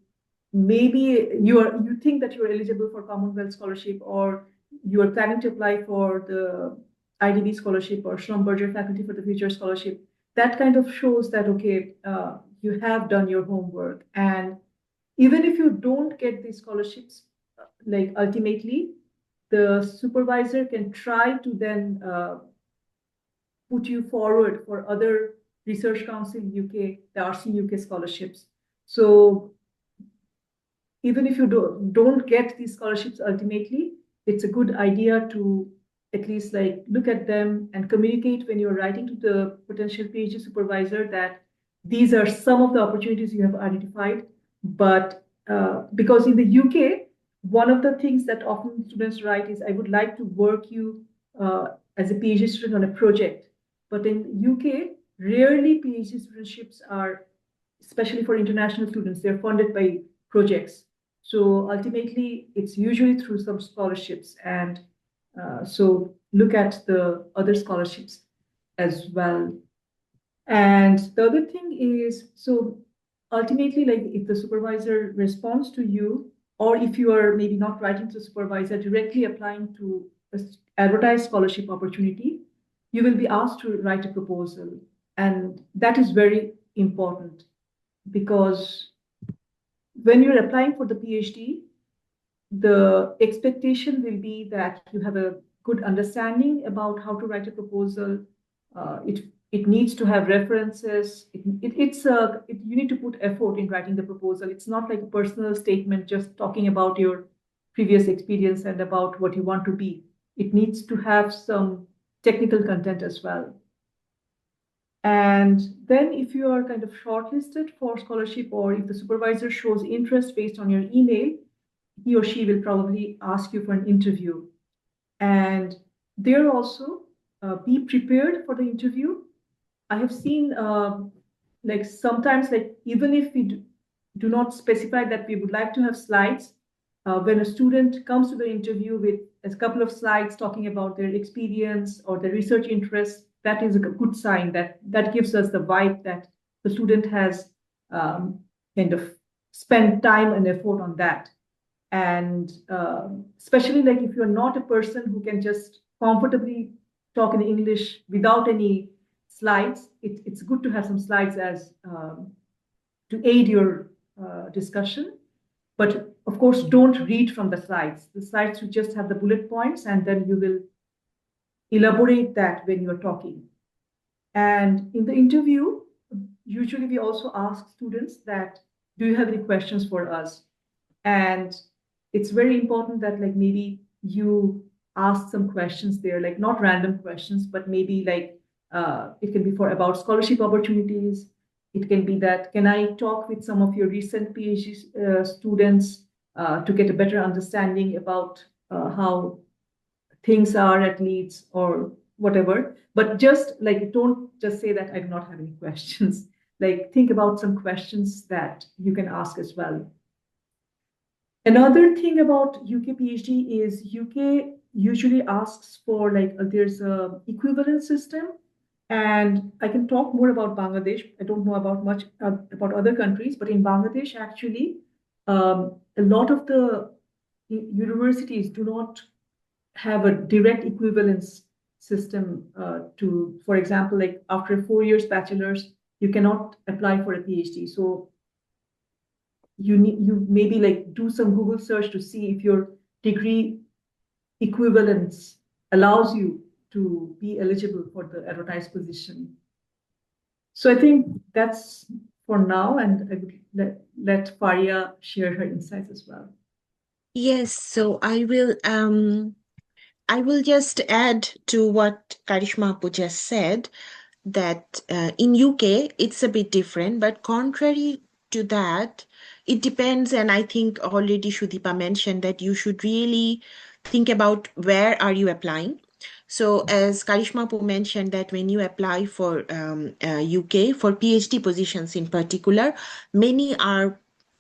maybe you think that you're eligible for Commonwealth scholarship or you are planning to apply for the IDB scholarship or Schlumberger Faculty for the Future scholarship, that kind of shows that, okay, you have done your homework. And even if you don't get these scholarships, like ultimately, the supervisor can try to then put you forward for other Research Council UK, the RC UK scholarships. So even if you don't get these scholarships ultimately, it's a good idea to at least like look at them and communicate when you're writing to the potential PhD supervisor that these are some of the opportunities you have identified. But because in the UK, one of the things that often students write is, I would like to work you as a PhD student on a project. But in UK, rarely PhD studentships are, especially for international students, they're funded by projects. So ultimately, it's usually through some scholarships. And so look at the other scholarships as well. And the other thing is, so ultimately, like if the supervisor responds to you, or if you are maybe not writing to the supervisor, directly applying to an advertised scholarship opportunity, you will be asked to write a proposal. And that is very important because when you're applying for the PhD, the expectation will be that you have a good understanding about how to write a proposal. It needs to have references. You need to put effort in writing the proposal. It's not like a personal statement just talking about your previous experience and about what you want to be. It needs to have some technical content as well. And then if you are kind of shortlisted for scholarship, or if the supervisor shows interest based on your email, he or she will probably ask you for an interview. And there also, be prepared for the interview. I have seen like sometimes, like even if we do not specify that we would like to have slides, when a student comes to the interview with a couple of slides talking about their experience or their research interests, that is a good sign. That gives us the vibe that the student has kind of spent time and effort on that. And especially like if you're not a person who can just comfortably talk in English without any slides, it's good to have some slides as to aid your discussion. But of course, don't read from the slides. The slides should just have the bullet points, and then you will elaborate that when you're talking. And in the interview, usually we also ask students that, do you have any questions for us? And it's very important that like maybe you ask some questions there, like not random questions, but maybe like it can be for about scholarship opportunities. It can be that, can I talk with some of your recent PhD students to get a better understanding about how things are at Leeds or whatever. But just like, don't just say that I do not have any questions. Like think about some questions that you can ask as well. Another thing about UK PhD is UK usually asks for like there's a equivalent system, and I can talk more about Bangladesh. I don't know about much about other countries, but in Bangladesh actually, a lot of the universities do not have a direct equivalence system to, for example, like after 4 years bachelor's, you cannot apply for a PhD. So you maybe like do some Google search to see if your degree equivalence allows you to be eligible for the advertised position. So I think that's for now, and I would let Fariya share her insights as well. Yes, so I will just add to what Karishma Apu just said that in UK it's a bit different, but contrary to that, it depends, and I think already Sudipa mentioned that you should really think about where are you applying. So as Karishma Apu mentioned that when you apply for UK for PhD positions in particular, many are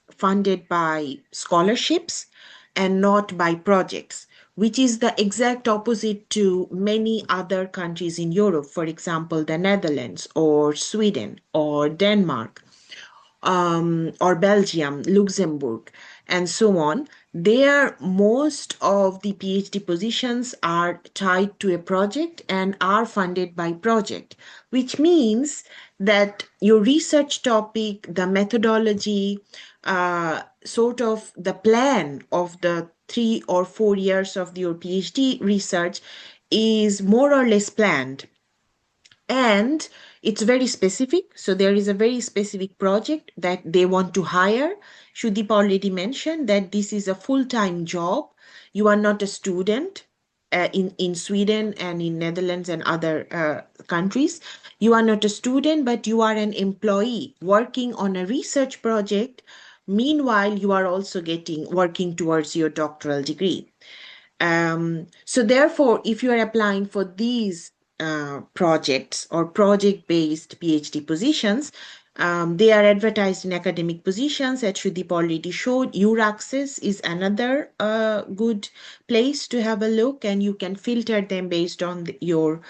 funded by scholarships and not by projects, which is the exact opposite to many other countries in Europe, for example, the Netherlands or Sweden or Denmark, or Belgium, Luxembourg, and so on. There, most of the PhD positions are tied to a project and are funded by project, which means that your research topic, the methodology, sort of the plan of the 3 or 4 years of your PhD research is more or less planned, and it's very specific. So there is a very specific project that they want to hire. Sudeep already mentioned that this is a full-time job. You are not a student in Sweden and in Netherlands and other countries. You are not a student, but you are an employee working on a research project. Meanwhile, you are also working towards your doctoral degree. So therefore, if you are applying for these projects or project-based PhD positions, they are advertised in academic positions. As Sudeep already showed, Euraccess is another good place to have a look, and you can filter them based on your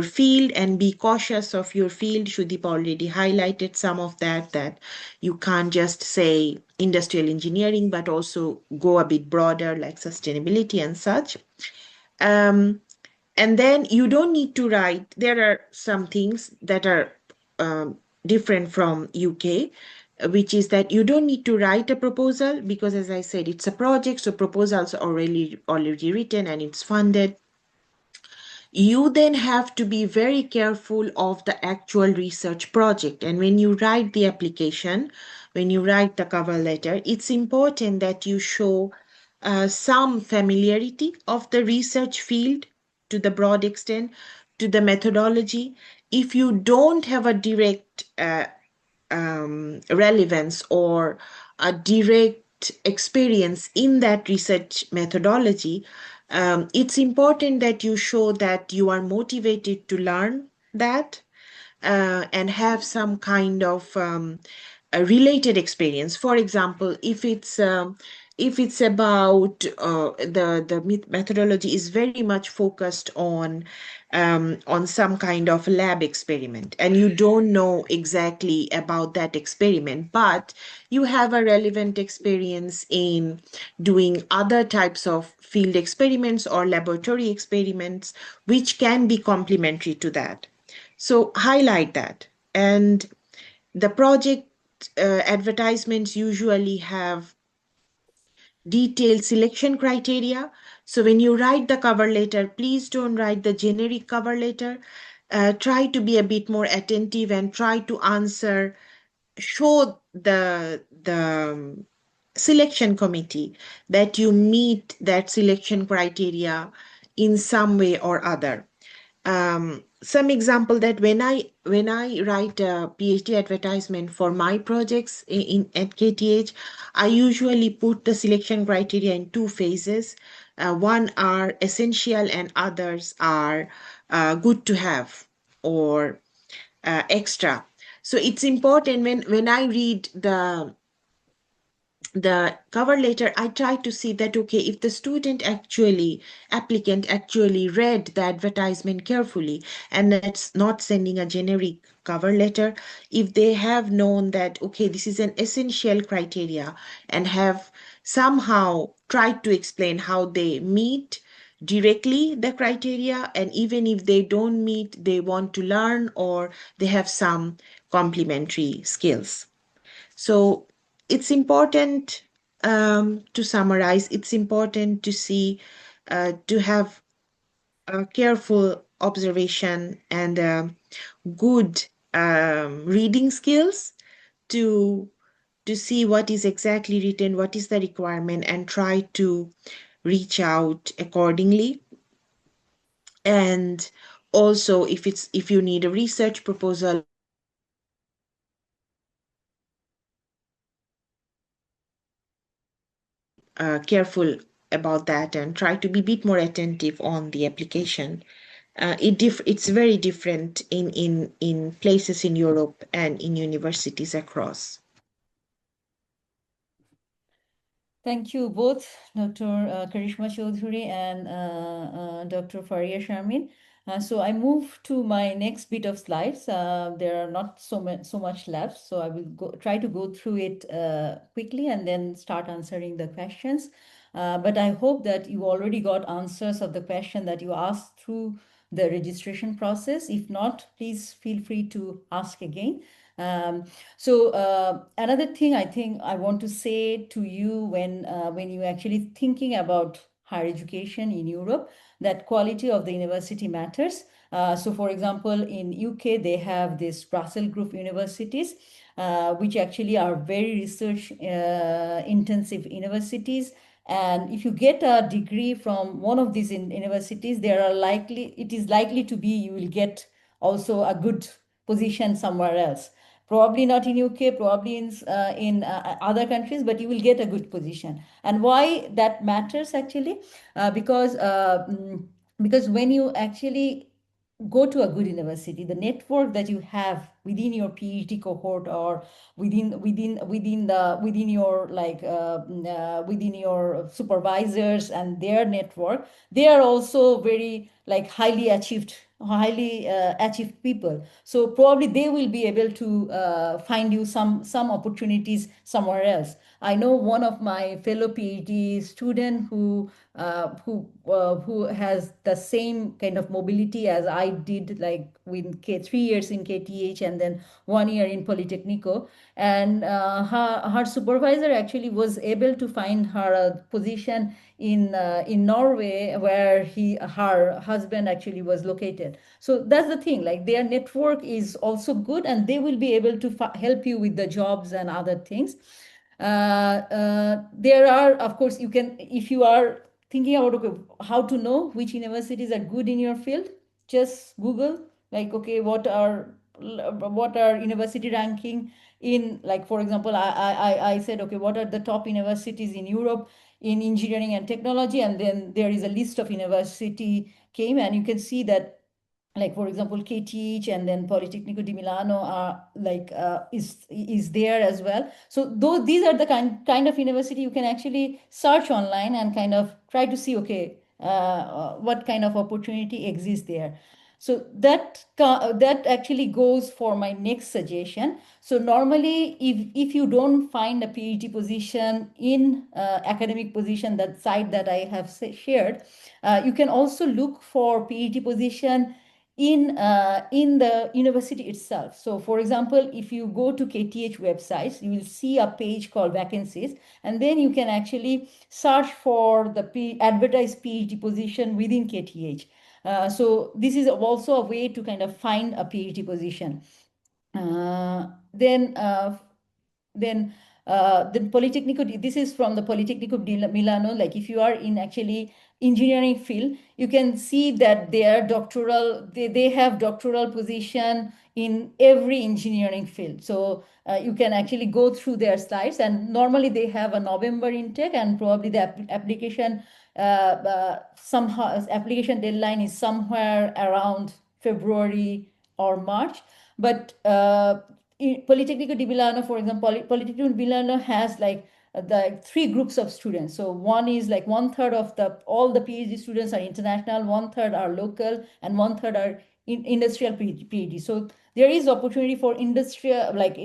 field and be cautious of your field. Sudeep already highlighted some of that you can't just say industrial engineering, but also go a bit broader like sustainability and such. And then you don't need to write. There are some things that are different from UK, which is that you don't need to write a proposal because, as I said, it's a project, so proposals are already written and it's funded. You then have to be very careful of the actual research project. And when you write the application, when you write the cover letter, it's important that you show some familiarity of the research field to the broad extent, to the methodology. If you don't have a direct relevance or a direct experience in that research methodology, it's important that you show that you are motivated to learn that and have some kind of a related experience. For example, if it's about the methodology is very much focused on some kind of lab experiment, and you don't know exactly about that experiment, but you have a relevant experience in doing other types of field experiments or laboratory experiments, which can be complementary to that. So highlight that. And the project advertisements usually have detailed selection criteria. So when you write the cover letter, please don't write the generic cover letter. Try to be a bit more attentive and try to show the selection committee that you meet that selection criteria in some way or other. Some example that when I write a PhD advertisement for my projects at KTH, I usually put the selection criteria in two phases. One are essential and others are good to have or extra. So it's important when I read the cover letter, I try to see that, okay, if the applicant actually read the advertisement carefully, and that's not sending a generic cover letter, if they have known that, okay, this is an essential criteria and have somehow tried to explain how they meet directly the criteria, and even if they don't meet, they want to learn or they have some complementary skills. So it's important, to summarize, it's important to see, to have a careful observation and good reading skills to see what is exactly written, what is the requirement, and try to reach out accordingly. And also, if you need a research proposal or a project proposal, be careful about that and try to be a bit more attentive on the application. It's very different in places in Europe and in universities across. Thank you both, Dr. Karishma Chowdhury and Dr. Fariya Sharmeen. So I move to my next bit of slides. There are not so much left, so I will try to go through it quickly and then start answering the questions. But I hope that you already got answers of the question that you asked through the registration process. If not, please feel free to ask again. Um, so another thing I think I want to say to you when you actually thinking about higher education in Europe, that quality of the university matters. So, for example, in UK they have this Brussels group universities, which actually are very research intensive universities. And if you get a degree from one of these universities, it is likely to be you will get also a good position somewhere else. Probably not in UK, probably in other countries, but you will get a good position. And why that matters actually, because when you actually go to a good university, the network that you have within your PhD cohort or within your within your supervisors and their network, they are also very like highly achieved people. So probably they will be able to find you some opportunities somewhere else. I know one of my fellow PhD student who has the same kind of mobility as I did, like with 3 years in KTH and then 1 year in Polytechnico. And her supervisor actually was able to find her a position in Norway, where her husband actually was located. So that's the thing. Like their network is also good, and they will be able to help you with the jobs and other things. There are, of course, you can, if you are thinking about okay, how to know which universities are good in your field, just Google, like, okay, what are university ranking in, like, for example, I said, okay, what are the top universities in Europe in engineering and technology? And then there is a list of university came, and you can see that, like, for example, KTH and then Politecnico di Milano are like is there as well. So though these are the kind of university you can actually search online and kind of try to see, okay, what kind of opportunity exists there. So that actually goes for my next suggestion. So normally, if you don't find a PhD position in academic position, that site that I have shared, you can also look for PhD position in the university itself. So, for example, if you go to KTH websites, you will see a page called vacancies, and then you can actually search for the advertised PhD position within KTH. So this is also a way to kind of find a PhD position. Uh, then uh, then Politecnico, this is from the Politecnico di Milano. Like if you are in actually engineering field, you can see that they have doctoral position in every engineering field. So you can actually go through their slides, and normally they have a November intake, and probably the application somehow application deadline is somewhere around February or March. But Politecnico di Milano, for example, Politecnico di Milano has like the three groups of students. So one is like 1/3 of all the PhD students are international, 1/3 are local, and 1/3 are industrial PhD. So there is opportunity for industrial, like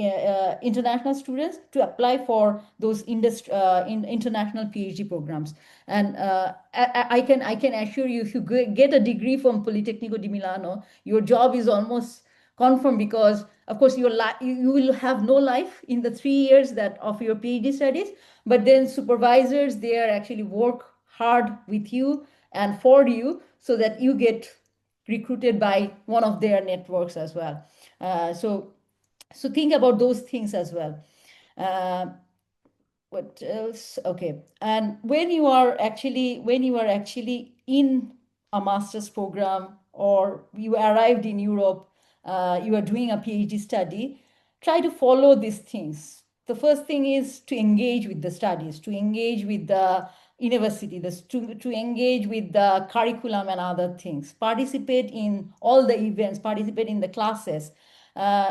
international students to apply for those international PhD programs. And I can assure you, if you get a degree from Politecnico di Milano, your job is almost confirmed, because of course you will have no life in the 3 years that of your PhD studies, but then supervisors there actually work hard with you and for you, so that you get recruited by one of their networks as well. So think about those things as well. Uh, what else? Okay. And when you are actually in a master's program, or you arrived in Europe, you are doing a PhD study, try to follow these things. The first thing is to engage with the studies, to engage with the university, to engage with the curriculum and other things, participate in all the events, participate in the classes,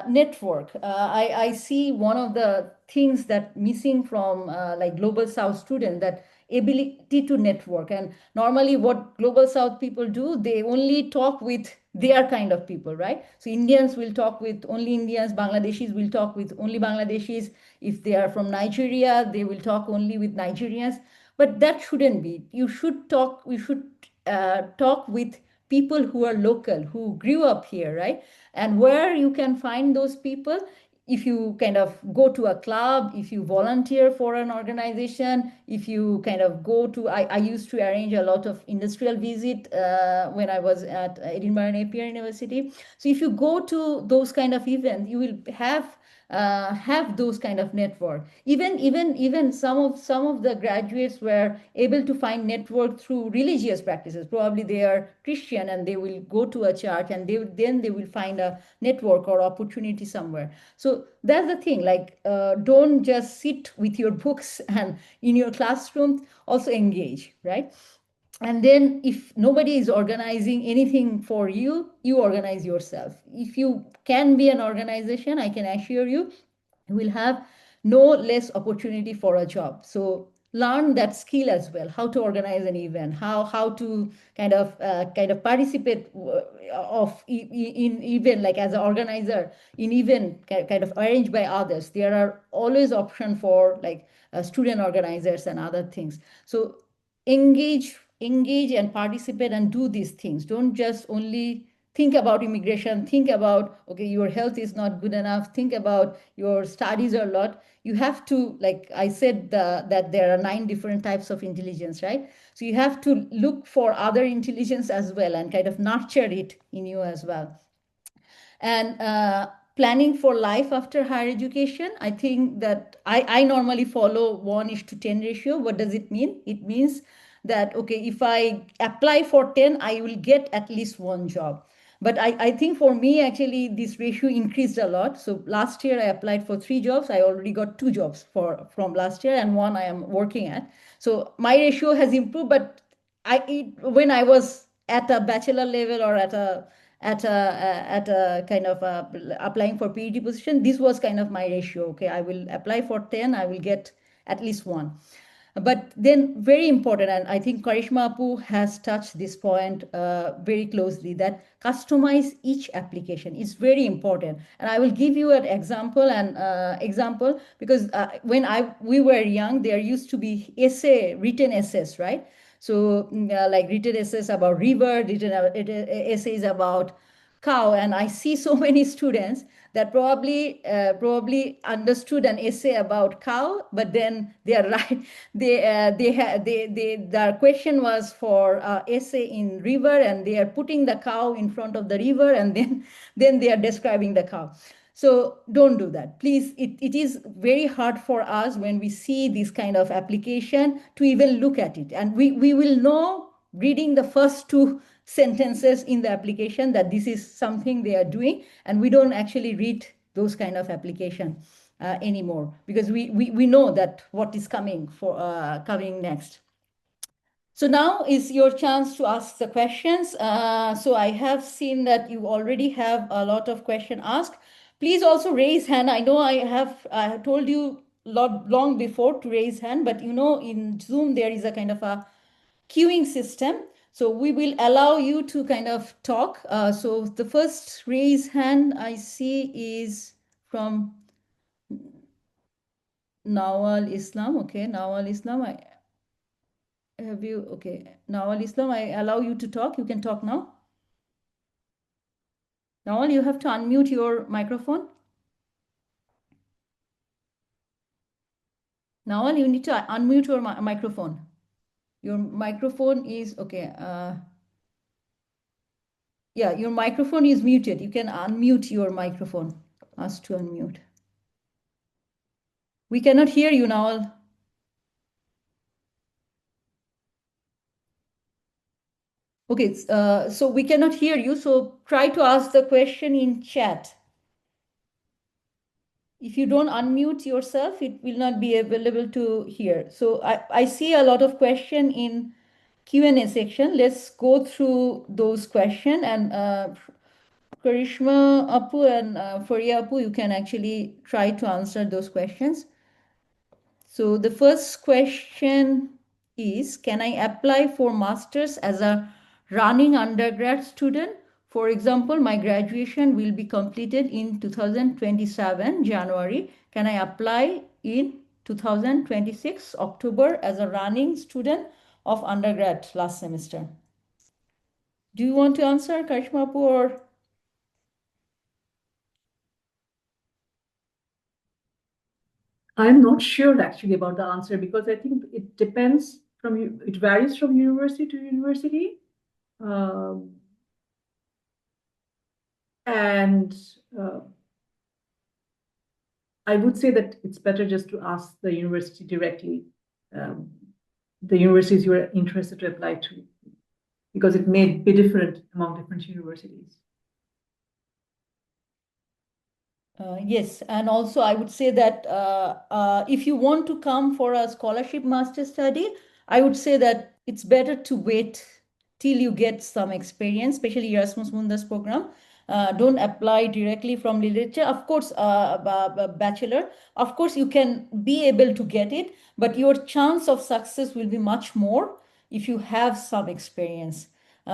network. I see one of the things that missing from like Global South students, that ability to network. And normally what Global South people do, they only talk with their kind of people, right? So Indians will talk with only Indians, Bangladeshis will talk with only Bangladeshis. If they are from Nigeria, they will talk only with Nigerians. But that shouldn't be. We should talk with people who are local, who grew up here, right? And where you can find those people, if you kind of go to a club, if you volunteer for an organization, if you kind of go to, I used to arrange a lot of industrial visit when I was at Edinburgh Napier University. So if you go to those kind of events, you will have those kind of network. Even some of the graduates were able to find network through religious practices. Probably they are Christian and they will go to a church, and then they will find a network or opportunity somewhere. So that's the thing. Like, don't just sit with your books and in your classroom. Also engage, right? And then if nobody is organizing anything for you, you organize yourself. If you can be an organization, I can assure you, you will have no less opportunity for a job. So learn that skill as well, how to organize an event, how to kind of participate in event, like as an organizer in event kind of arranged by others. There are always option for like student organizers and other things. So engage and participate and do these things. Don't just only think about immigration, think about, okay, your health is not good enough, think about your studies a lot. You have to, like I said, that there are 9 different types of intelligence, right? So you have to look for other intelligence as well and kind of nurture it in you as well. And planning for life after higher education, I think that I normally follow 1:10 ratio. What does it mean? It means that, okay, if I apply for 10, I will get at least one job. But I think for me, actually, this ratio increased a lot. So last year I applied for 3 jobs. I already got 2 jobs from last year, and one I am working at. So my ratio has improved, but when I was at a bachelor level or at a kind of applying for PhD position, this was kind of my ratio. Okay, I will apply for 10, I will get at least one. But then very important, and I think Karishma Apu has touched this point very closely, that customize each application is very important. And I will give you an example because when we were young, there used to be written essays, right? So like written essays about river, written essays about cow, and I see so many students that probably understood an essay about cow, but then they are right. Their question was for essay in river, and they are putting the cow in front of the river, and then they are describing the cow. So don't do that, please. It is very hard for us when we see this kind of application to even look at it, and we will know reading the first 2 sentences in the application that this is something they are doing, and we don't actually read those kind of application anymore, because we know that what is coming next. So now is your chance to ask the questions. So I have seen that you already have a lot of questions asked. Please also raise hand. I know I told you long before to raise hand, but in Zoom there is a kind of a queuing system. So we will allow you to kind of talk. So the first raise hand I see is from Nawal Islam. Okay, Nawal Islam. Okay, Nawal Islam, I allow you to talk. You can talk now. Nawal, you have to unmute your microphone. Nawal, you need to unmute your microphone. Your microphone is, okay. Yeah, your microphone is muted. You can unmute your microphone. Ask to unmute. We cannot hear you, Nawal. Okay, so we cannot hear you. So try to ask the question in chat. If you don't unmute yourself, it will not be available to hear. So I see a lot of question in Q&A section. Let's go through those questions, and Karishma Apu and Fariya Apu, you can actually try to answer those questions. So the first question is, can I apply for master's as a running undergrad student? For example, my graduation will be completed in 2027 January. Can I apply in 2026 October as a running student of undergrad last semester? Do you want to answer, Karishma Apu, or? I'm not sure actually about the answer because I think it depends from you. It varies from university to university, um, and uh, I would say that it's better just to ask the university directly, um, the universities you are interested to apply to, because it may be different among different universities. Yes, and also I would say that if you want to come for a scholarship master study, I would say that it's better to wait till you get some experience, especially Erasmus Mundus program. Don't apply directly from literature. Of course, bachelor, of course, you can be able to get it, but your chance of success will be much more if you have some experience.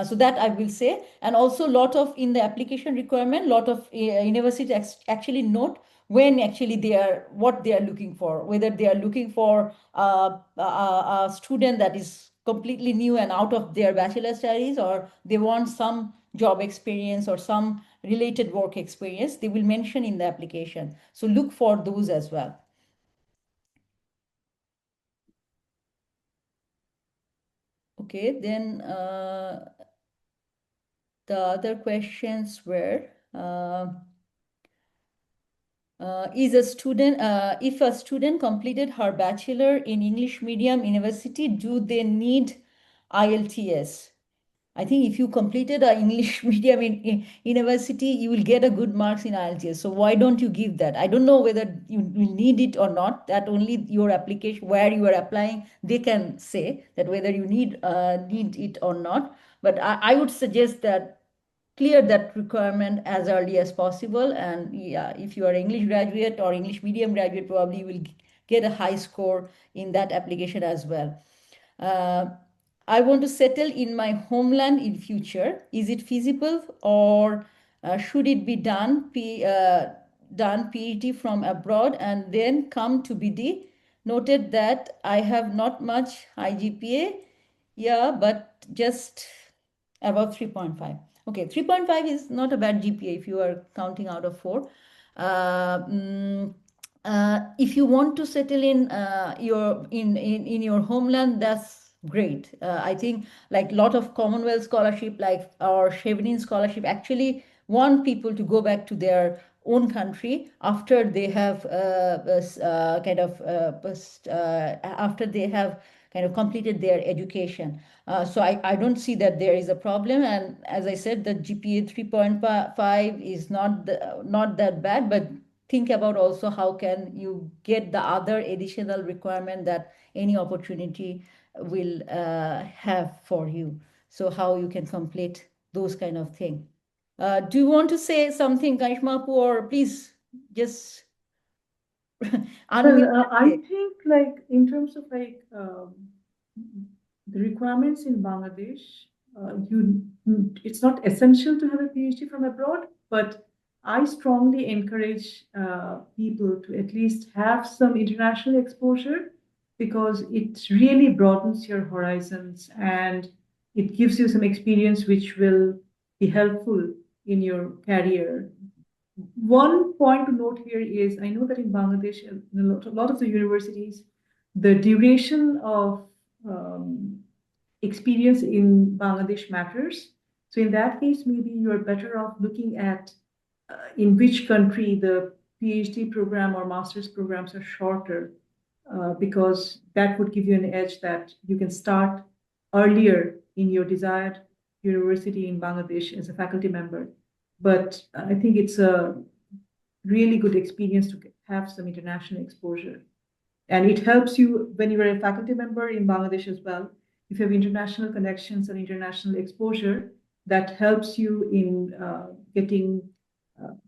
So that I will say, and also lot of in the application requirement, lot of universities actually note when actually they are what they are looking for, whether they are looking for a student that is completely new and out of their bachelor studies, or they want some job experience or some related work experience. They will mention in the application. So look for those as well. Okay, then the other questions were. Is a student if a student completed her bachelor in English medium university, do they need IELTS? I think if you completed a English medium in university, you will get a good marks in IELTS. So why don't you give that? I don't know whether you will need it or not. That only your application, where you are applying, they can say that whether you need it or not. But I would suggest that clear that requirement as early as possible. And yeah, if you are English graduate or English medium graduate, probably you will get a high score in that application as well. Uh, I want to settle in my homeland in future. Is it feasible, or should it be done PhD from abroad and then come to BD? Noted that I have not much high GPA, yeah, but just above 3.5. Okay, 3.5 is not a bad GPA if you are counting out of 4. Uh, mm, if you want to settle in in your homeland, that's great. I think like a lot of Commonwealth scholarship, like our Chevening scholarship, actually want people to go back to their own country after they have after they have kind of completed their education. So I don't see that there is a problem. And as I said, the GPA 3.5 is not that bad, but think about also how can you get the other additional requirement that any opportunity will have for you. So how you can complete those kind of thing. Do you want to say something, Karishma, or please just Well, unmute? I think like in terms of like the requirements in Bangladesh, it's not essential to have a PhD from abroad, but I strongly encourage people to at least have some international exposure because it really broadens your horizons and it gives you some experience which will be helpful in your career. One point to note here is I know that in Bangladesh, a lot of the universities, the duration of experience in Bangladesh matters. So in that case, maybe you're better off looking at in which country the PhD program or master's programs are shorter, because that would give you an edge that you can start earlier in your desired university in Bangladesh as a faculty member. But I think it's a really good experience to have some international exposure. And it helps you when you are a faculty member in Bangladesh as well. If you have international connections and international exposure, that helps you in getting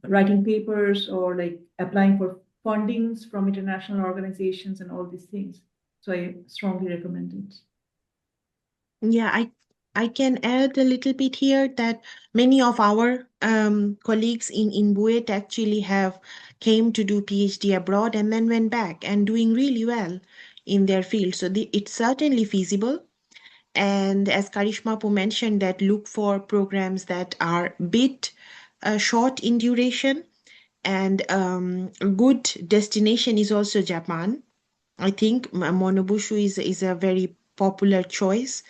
writing papers or like applying for fundings from international organizations and all these things. So I strongly recommend it. Yeah, I can add a little bit here that many of our colleagues in Buet actually have came to do PhD abroad and then went back and doing really well in their field. So it's certainly feasible. And as Karishma Pu mentioned, that look for programs that are bit short in duration And a good destination is also Japan. I think Monobushu is a very popular choice.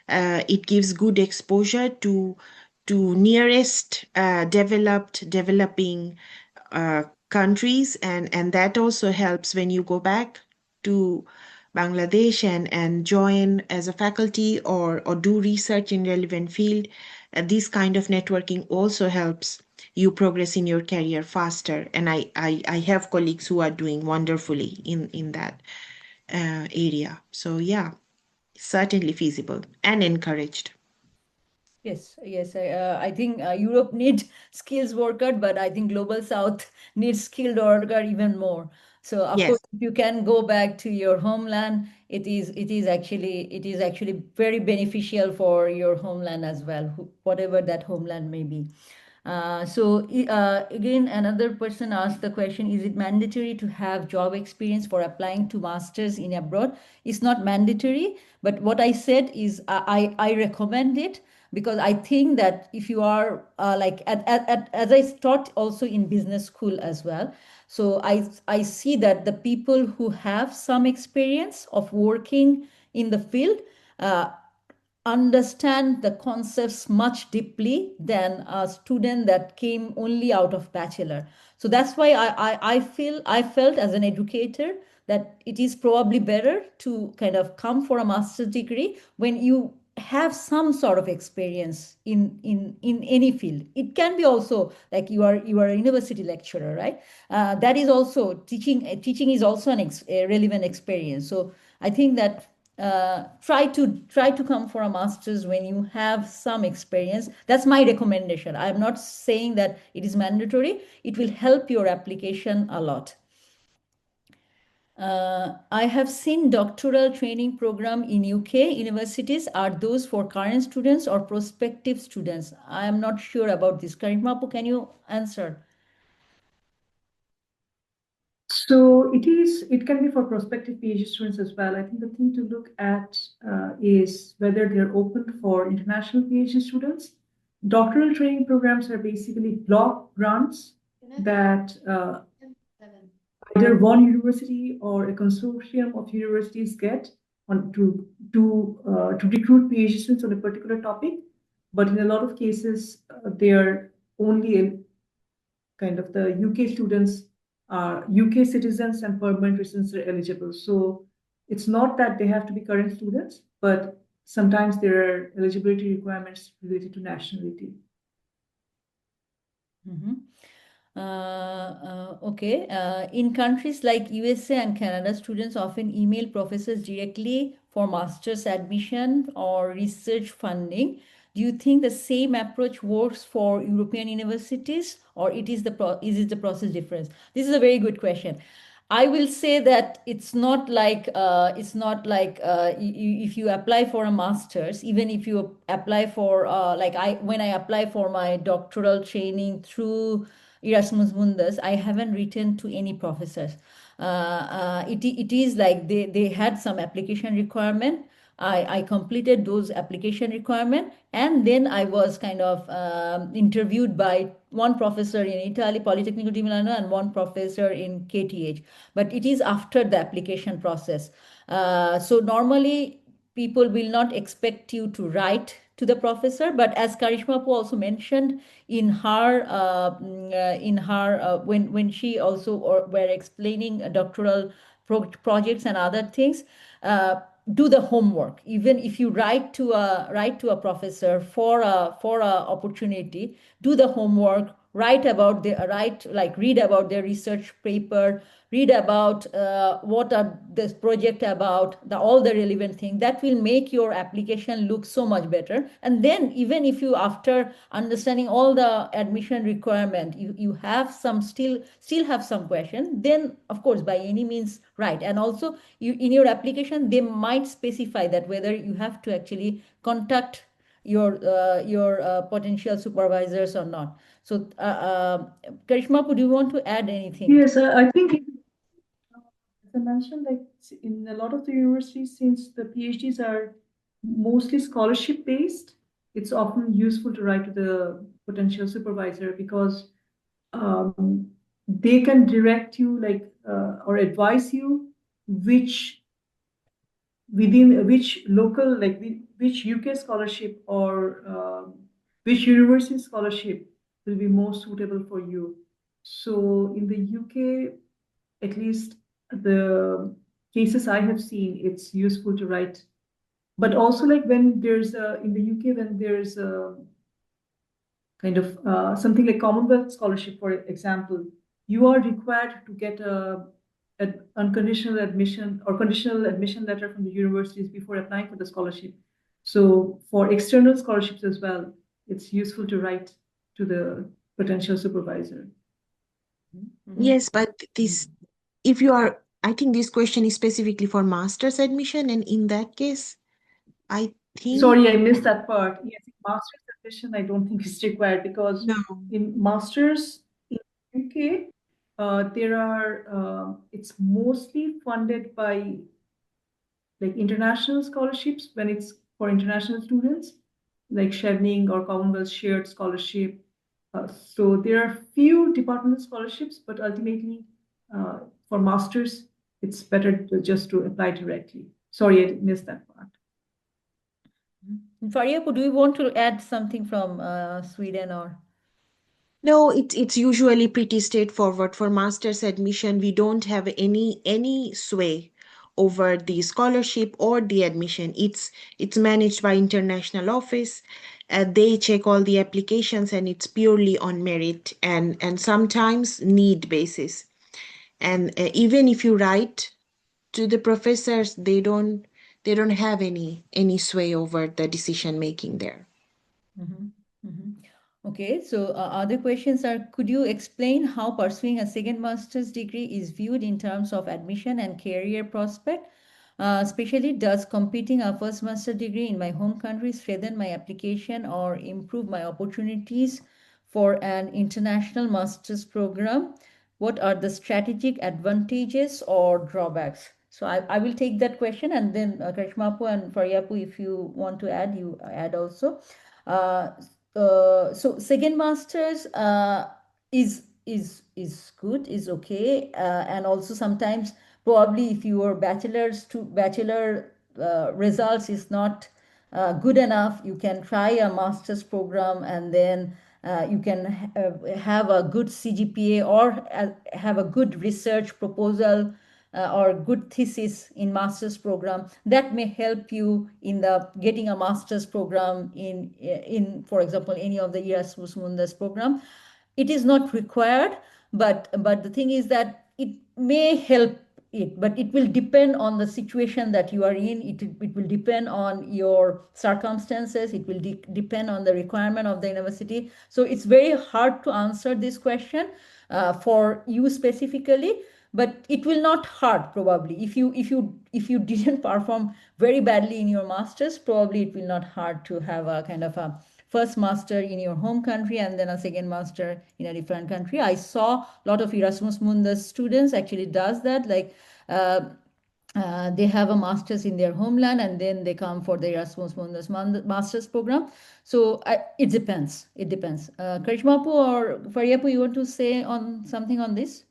It gives good exposure to nearest developing countries, and that also helps when you go back to Bangladesh and join as a faculty or do research in relevant field. This kind of networking also helps you progress in your career faster. And I have colleagues who are doing wonderfully in that area. So yeah, certainly feasible and encouraged. Yes, yes. I think Europe needs skills worker, but I think Global South needs skilled worker even more. So of course, Yes. if you can go back to your homeland, it is actually very beneficial for your homeland as well, whatever that homeland may be. Again, another person asked the question, is it mandatory to have job experience for applying to masters in abroad? It's not mandatory, but what I said is I recommend it because I think that if you are like as I taught also in business school as well, so I see that the people who have some experience of working in the field uh, understand the concepts much deeply than a student that came only out of bachelor. So that's why I felt as an educator that it is probably better to kind of come for a master's degree when you have some sort of experience in any field. It can be also like you are a university lecturer, right? That is also teaching is also a relevant experience. So I think that try to come for a master's when you have some experience. That's my recommendation. I'm not saying that it is mandatory. It will help your application a lot. I have seen doctoral training program in UK universities. Are those for current students or prospective students? I am not sure about this. Karimappu, can you answer? So it can be for prospective PhD students as well. I think the thing to look at is whether they're open for international PhD students. Doctoral training programs are basically block grants that either one university or a consortium of universities get on to recruit PhD students on a particular topic. But in a lot of cases, they are only kind of the UK students are UK citizens and permanent residents are eligible. So it's not that they have to be current students, but sometimes there are eligibility requirements related to nationality. Mhm. Okay. In countries like USA and Canada, students often email professors directly for master's admission or research funding. Do you think the same approach works for European universities, or is it the process difference? This is a very good question. I will say that it's not like if you apply for a master's, even if you apply for like I when I apply for my doctoral training through Erasmus Mundus, I haven't written to any professors. It is like they had some application requirement. I completed those application requirement, and then I was kind of interviewed by one professor in Italy, Politecnico di Milano, and one professor in KTH. But it is after the application process. So normally people will not expect you to write to the professor, but as Karishma Pu also mentioned when she also were explaining doctoral projects and other things, uh, do the homework. Even if you write to a professor for a opportunity, do the homework, read about their research paper, read about what are this project about, all the relevant thing that will make your application look so much better. And then even if you, after understanding all the admission requirement, you have some still have some question, then of course by any means write. And also in your application they might specify that whether you have to actually contact your potential supervisors or not. So Karishma, would you want to add anything? Yes, I think, as I mentioned, like in a lot of the universities, since the PhDs are mostly scholarship based, it's often useful to write to the potential supervisor because um, they can direct you, like, or advise you which within which local, like which UK scholarship or which university scholarship will be more suitable for you. So in the UK, at least the cases I have seen, it's useful to write. But also, like, when there's a, in the UK, when there's a kind of something like Commonwealth scholarship, for example, you are required to get an unconditional admission or conditional admission letter from the universities before applying for the scholarship. So for external scholarships as well, it's useful to write to the potential supervisor. Yes, but this, if you are, I think this question is specifically for master's admission, and in that case, I think Sorry, I missed that part. Yes, in master's admission, I don't think it's required because no. in masters in UK, there are it's mostly funded by like international scholarships when it's for international students, like Chevening or Commonwealth Shared Scholarship. So there are few departmental scholarships, but ultimately, for masters, it's better just to apply directly. Sorry, I missed that part. Fariya, do you want to add something from Sweden or? No, it's usually pretty straightforward. For master's admission, we don't have any sway over the scholarship or the admission. It's managed by international office. They check all the applications, and it's purely on merit and sometimes need basis. And even if you write to the professors, they don't have any sway over the decision making there. Mhm, mhm. Okay, so other questions are, could you explain how pursuing a second master's degree is viewed in terms of admission and career prospect? Especially, does completing a first master degree in my home country strengthen my application or improve my opportunities for an international master's program? What are the strategic advantages or drawbacks? So I will take that question, and then Karishmapu and Faryapu, if you want to add, you add also. Uh, so second masters is good, is okay, and also sometimes probably if your bachelor results is not good enough, you can try a master's program, and then you can have a good CGPA or have a good research proposal or good thesis in master's program that may help you in the getting a master's program in for example any of the Erasmus Mundus program. It is not required, but the thing is that it may help it, but it will depend on the situation that you are in. It will depend on your circumstances. It will depend on the requirement of the university. So it's very hard to answer this question for you specifically, but it will not hurt probably if you didn't perform very badly in your masters. Probably it will not hurt to have a kind of a first master in your home country and then a second master in a different country. I saw a lot of Erasmus Mundus students actually does that, like uh, they have a master's in their homeland and then they come for the Erasmus Mundus master's program. So it depends. It depends. Karishmapu or Fariyapu, you want to say on something on this?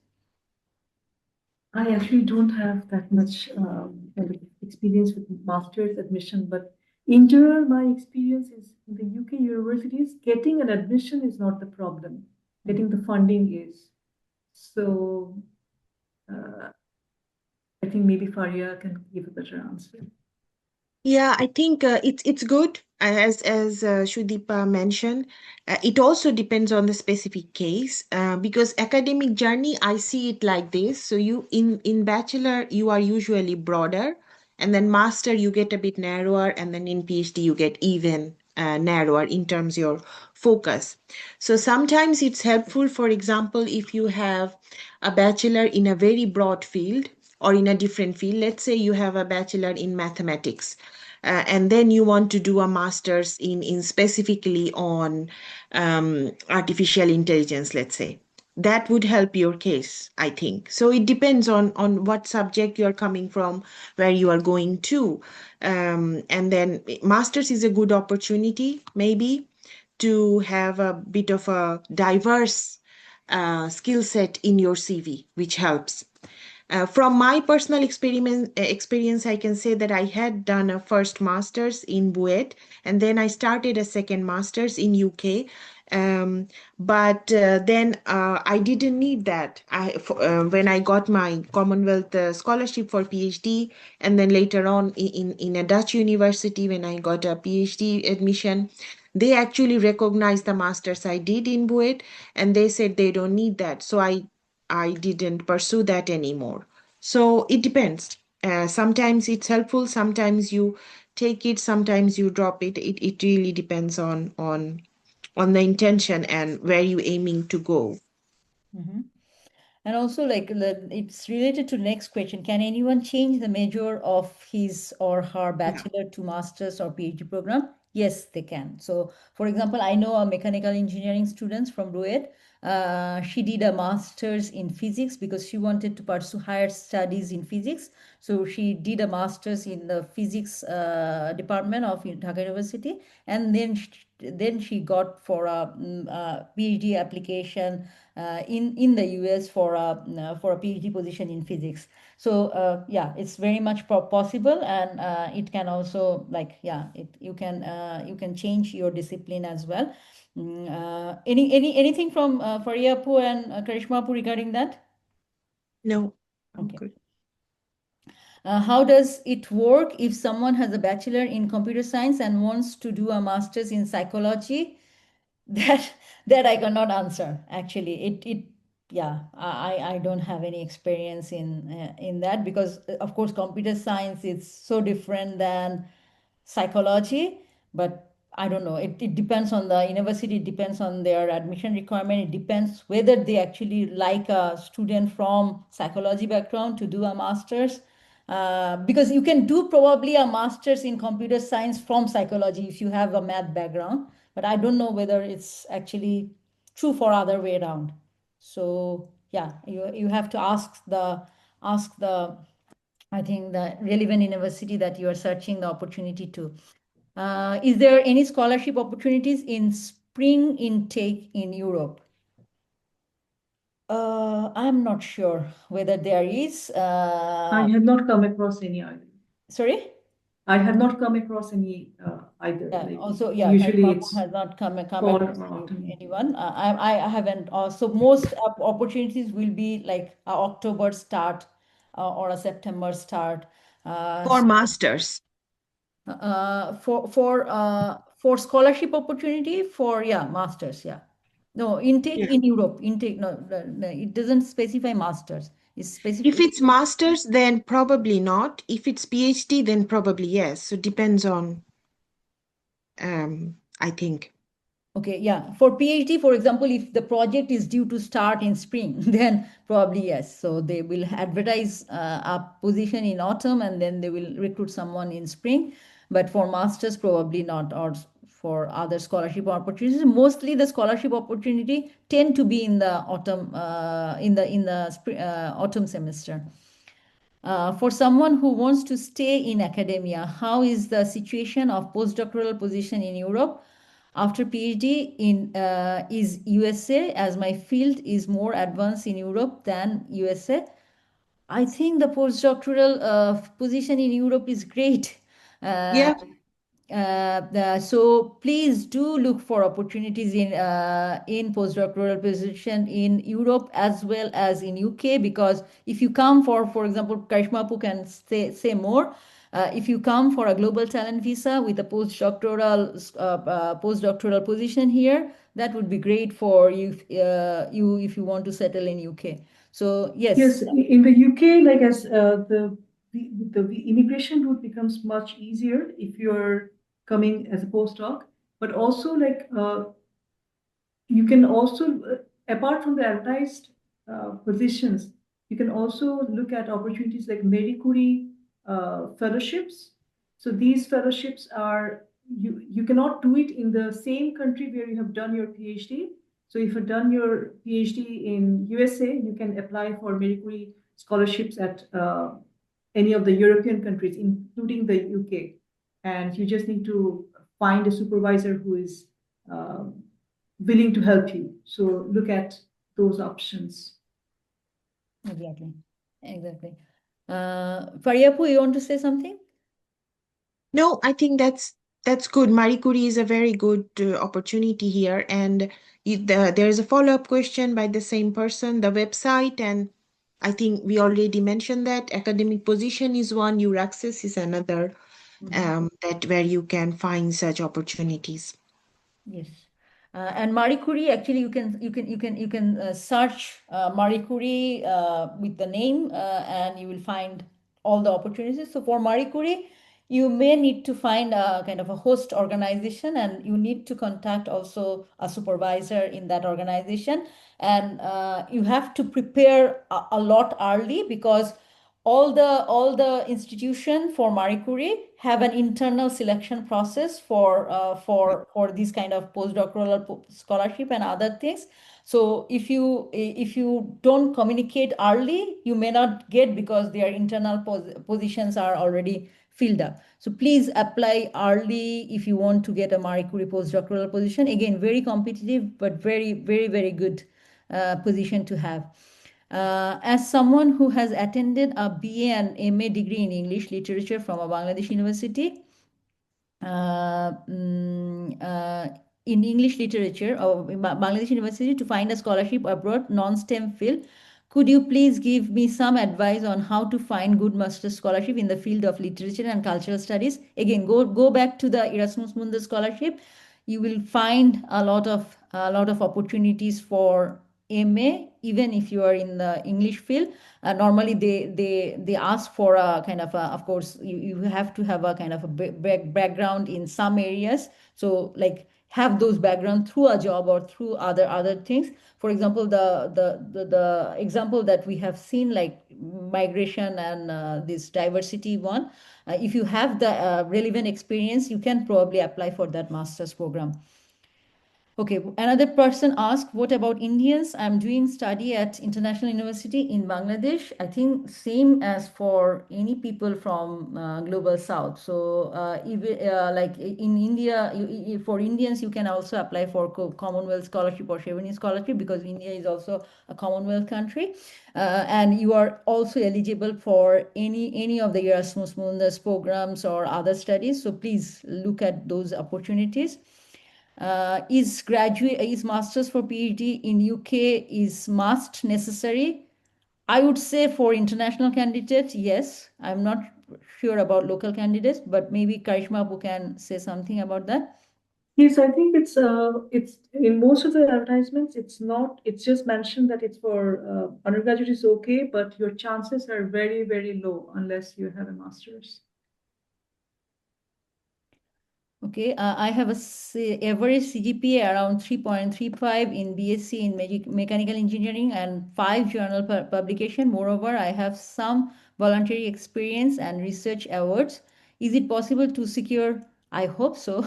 I actually don't have that much kind of experience with master's admission, but in general, my experience is in the UK universities, getting an admission is not the problem. Getting the funding is. So uh, I think maybe Faria can give a better answer. Yeah, I think it's good as Sudipa mentioned. It also depends on the specific case because academic journey I see it like this. So you in bachelor you are usually broader, and then master you get a bit narrower, and then in PhD you get even narrower in terms your focus. So sometimes it's helpful. For example, if you have a bachelor in a very broad field or in a different field, let's say you have a bachelor in mathematics and then you want to do a master's in specifically on artificial intelligence, let's say, that would help your case, I think. So it depends on what subject you're coming from, where you are going to, and then master's is a good opportunity maybe to have a bit of a diverse skill set in your CV, which helps. From my personal experience, I can say that I had done a first master's in Buet, and then I started a second master's in UK. Um, but then I didn't need that. When I got my Commonwealth scholarship for PhD, and then later on in a Dutch university when I got a PhD admission, they actually recognized the master's I did in Buet, and they said they don't need that. So I didn't pursue that anymore. So it depends. Sometimes it's helpful, sometimes you take it, sometimes you drop it. It really depends on the intention and where you aiming to go. Mm-hmm. And also, like, it's related to next question. Can anyone change the major of his or her Yeah. bachelor to master's or PhD program? Yes, they can. So, for example, I know a mechanical engineering student from Ruet. She did a master's in physics because she wanted to pursue higher studies in physics. So she did a master's in the physics department of Dhaka University, and then she got for a PhD application in the US for a PhD position in physics. So yeah, it's very much possible, and it can also, like, yeah, you can change your discipline as well. Anything from Fariya Pu and Karishma Pu regarding that? No, I'm Okay. good. How does it work if someone has a bachelor in computer science and wants to do a master's in psychology? that that I cannot answer. Actually, it yeah, I don't have any experience in that, because of course computer science is so different than psychology. But I don't know, it depends on the university, it depends on their admission requirement, it depends whether they actually like a student from psychology background to do a master's. Because you can do probably a master's in computer science from psychology if you have a math background, but I don't know whether it's actually true for other way around. So yeah, you have to ask the I think the relevant university that you are searching the opportunity to. Is there any scholarship opportunities in spring intake in Europe? I'm not sure whether there is. I have not come across any either. Sorry? I have not come across any either. Yeah, Like also, yeah, usually Karishma it's has not come fall across or autumn. anyone. I haven't. So most opportunities will be like a October start or a September start. For masters. For scholarship opportunity for, yeah, masters, yeah. No, intake Yeah. in Europe, intake, no, it doesn't specify masters. It's If specific. it's masters, then probably not. If it's PhD, then probably yes. So depends on, I think. Okay, yeah. For PhD, for example, if the project is due to start in spring, then probably yes. So they will advertise a position in autumn, and then they will recruit someone in spring. But for masters, probably not, or for other scholarship opportunities. Mostly the scholarship opportunity tend to be in the autumn, autumn semester. For someone who wants to stay in academia, how is the situation of postdoctoral position in Europe? After PhD in is USA, as my field is more advanced in Europe than USA. I think the postdoctoral position in Europe is great. Uh, Yeah. so please do look for opportunities in postdoctoral position in Europe as well as in UK, because if you come for example, Karishma Pu can say more. If you come for a global talent visa with a postdoctoral position here, that would be great for you, if you want to settle in UK. So Yes, yes. in the UK, like as the immigration route becomes much easier if you're coming as a postdoc, but also like you can also, apart from the advertised positions, you can also look at opportunities like Marie Curie fellowships. So these fellowships are, you cannot do it in the same country where you have done your PhD. So if you've done your PhD in USA, you can apply for Marie Curie scholarships at any of the European countries, including the UK. And you just need to find a supervisor who is willing to help you. So look at those options. Exactly. Exactly. Fariyapu, you want to say something? No, I think that's good. Marie Curie is a very good opportunity here, and there's a follow-up question by the same person, the website, and I think we already mentioned that academic position is one, your access is another, that where you can find such opportunities. Yes. And Marie Curie, actually, you can search Marie Curie with the name, and you will find all the opportunities. So for Marie Curie, you may need to find a kind of a host organization, and you need to contact also a supervisor in that organization. And you have to prepare a lot early, because all the institution for Marie Curie have an internal selection process for these kind of postdoctoral scholarship and other things. So if you don't communicate early, you may not get, because their internal positions are already filled up. So please apply early if you want to get a Marie Curie postdoctoral position. Again, very competitive, but very, very, very good position to have. As someone who has attended a BA and MA degree in English literature from a Bangladesh university, uh, mm, uh, in English literature or in Bangladesh University, to find a scholarship abroad, non-STEM field. Could you please give me some advice on how to find good master's scholarship in the field of literature and cultural studies? Again, go back to the Erasmus Mundus scholarship. You will find a lot of opportunities for MA, even if you are in the English field. Normally, they ask for a kind of of course, you have to have a kind of a background in some areas. So like have those background through a job or through other things. For example, the example that we have seen, like migration and this diversity one. If you have the relevant experience, you can probably apply for that master's program. Okay, another person asked, what about Indians? I'm doing study at International University in Bangladesh. I think same as for any people from Global South. So even like in India, for Indians, you can also apply for Commonwealth Scholarship or Chevening Scholarship, because India is also a Commonwealth country. And you are also eligible for any of the Erasmus Mundus programs or other studies. So please look at those opportunities. Is masters for PhD in UK is must necessary? I would say for international candidates, yes. I'm not sure about local candidates, but maybe Karishma Apu can say something about that. Yes, I think it's in most of the advertisements. It's not. It's just mentioned that it's for undergraduate is okay, but your chances are very, very low unless you have a master's. Okay, I have average CGPA around 3.35 in BSc in mechanical engineering and 5 journal publication. Moreover, I have some voluntary experience and research awards. Is it possible to secure? I hope so.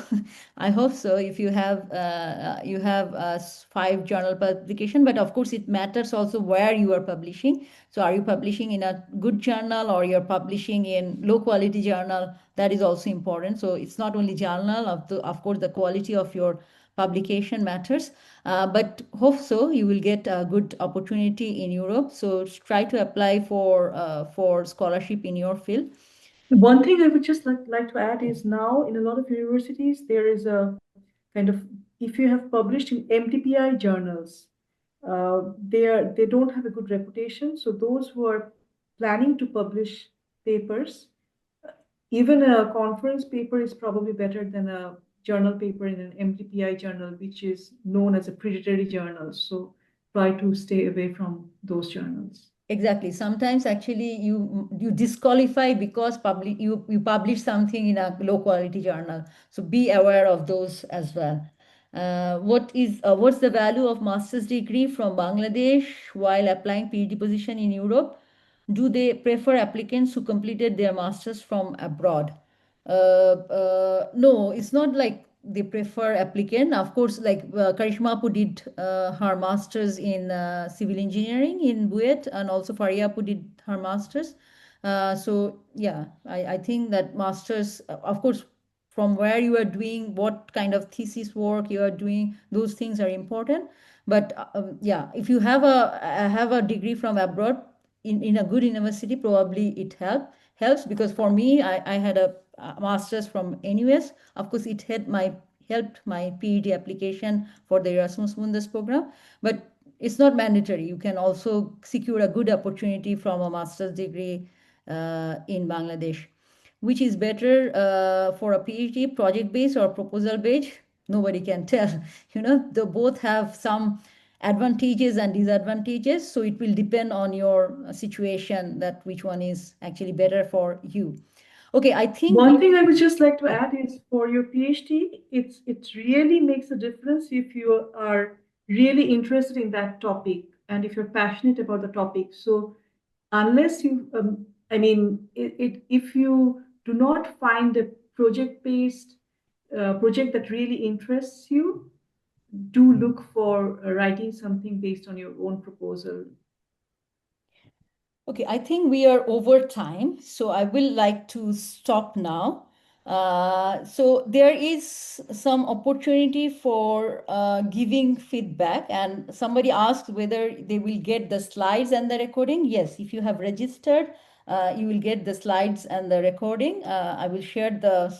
I hope so. If you have 5 journal publication, but of course it matters also where you are publishing. So are you publishing in a good journal, or you're publishing in low quality journal? That is also important. So it's not only journal, of course the quality of your publication matters. But hope so you will get a good opportunity in Europe. So try to apply for scholarship in your field. One thing I would just like to add is now in a lot of universities, there is a kind of, if you have published in MTPI journals, they don't have a good reputation. So those who are planning to publish papers, even a conference paper is probably better than a journal paper in an MTPI journal, which is known as a predatory journal. So try to stay away from those journals. Exactly. Sometimes actually you disqualify because you publish something in a low quality journal. So be aware of those as well. What's the value of master's degree from Bangladesh while applying PhD position in Europe? Do they prefer applicants who completed their masters from abroad? No, it's not like they prefer applicant. Of course, like Karishma Apu did her masters in civil engineering in Buet, and also Fariya Apu did her masters. So yeah, I think that masters, of course, from where you are doing, what kind of thesis work you are doing, those things are important. But yeah, if you have a degree from abroad in a good university, probably it helps, because for me, I had a master's from NUS. Of course, it helped my PhD application for the Erasmus Mundus program, but it's not mandatory. You can also secure a good opportunity from a master's degree in Bangladesh. Which is better for a PhD, project based or proposal based? Nobody can tell. They both have some advantages and disadvantages. So it will depend on your situation, that which one is actually better for you. Okay, I think One thing I would just like to add is for your PhD, it really makes a difference if you are really interested in that topic and if you're passionate about the topic. So unless you, I mean, if you do not find a project-based project that really interests you, do look for writing something based on your own proposal. Okay, I think we are over time, so I will like to stop now. So there is some opportunity for giving feedback, and somebody asked whether they will get the slides and the recording. Yes, if you have registered, you will get the slides and the recording. I will share the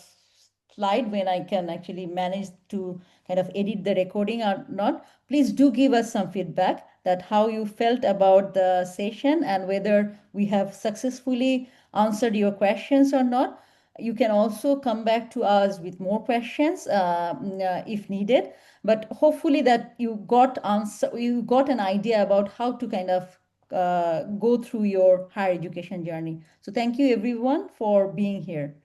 slide when I can actually manage to kind of edit the recording or not. Please do give us some feedback that how you felt about the session and whether we have successfully answered your questions or not. You can also come back to us with more questions if needed. But hopefully that you got an idea about how to kind of go through your higher education journey. So thank you everyone for being here.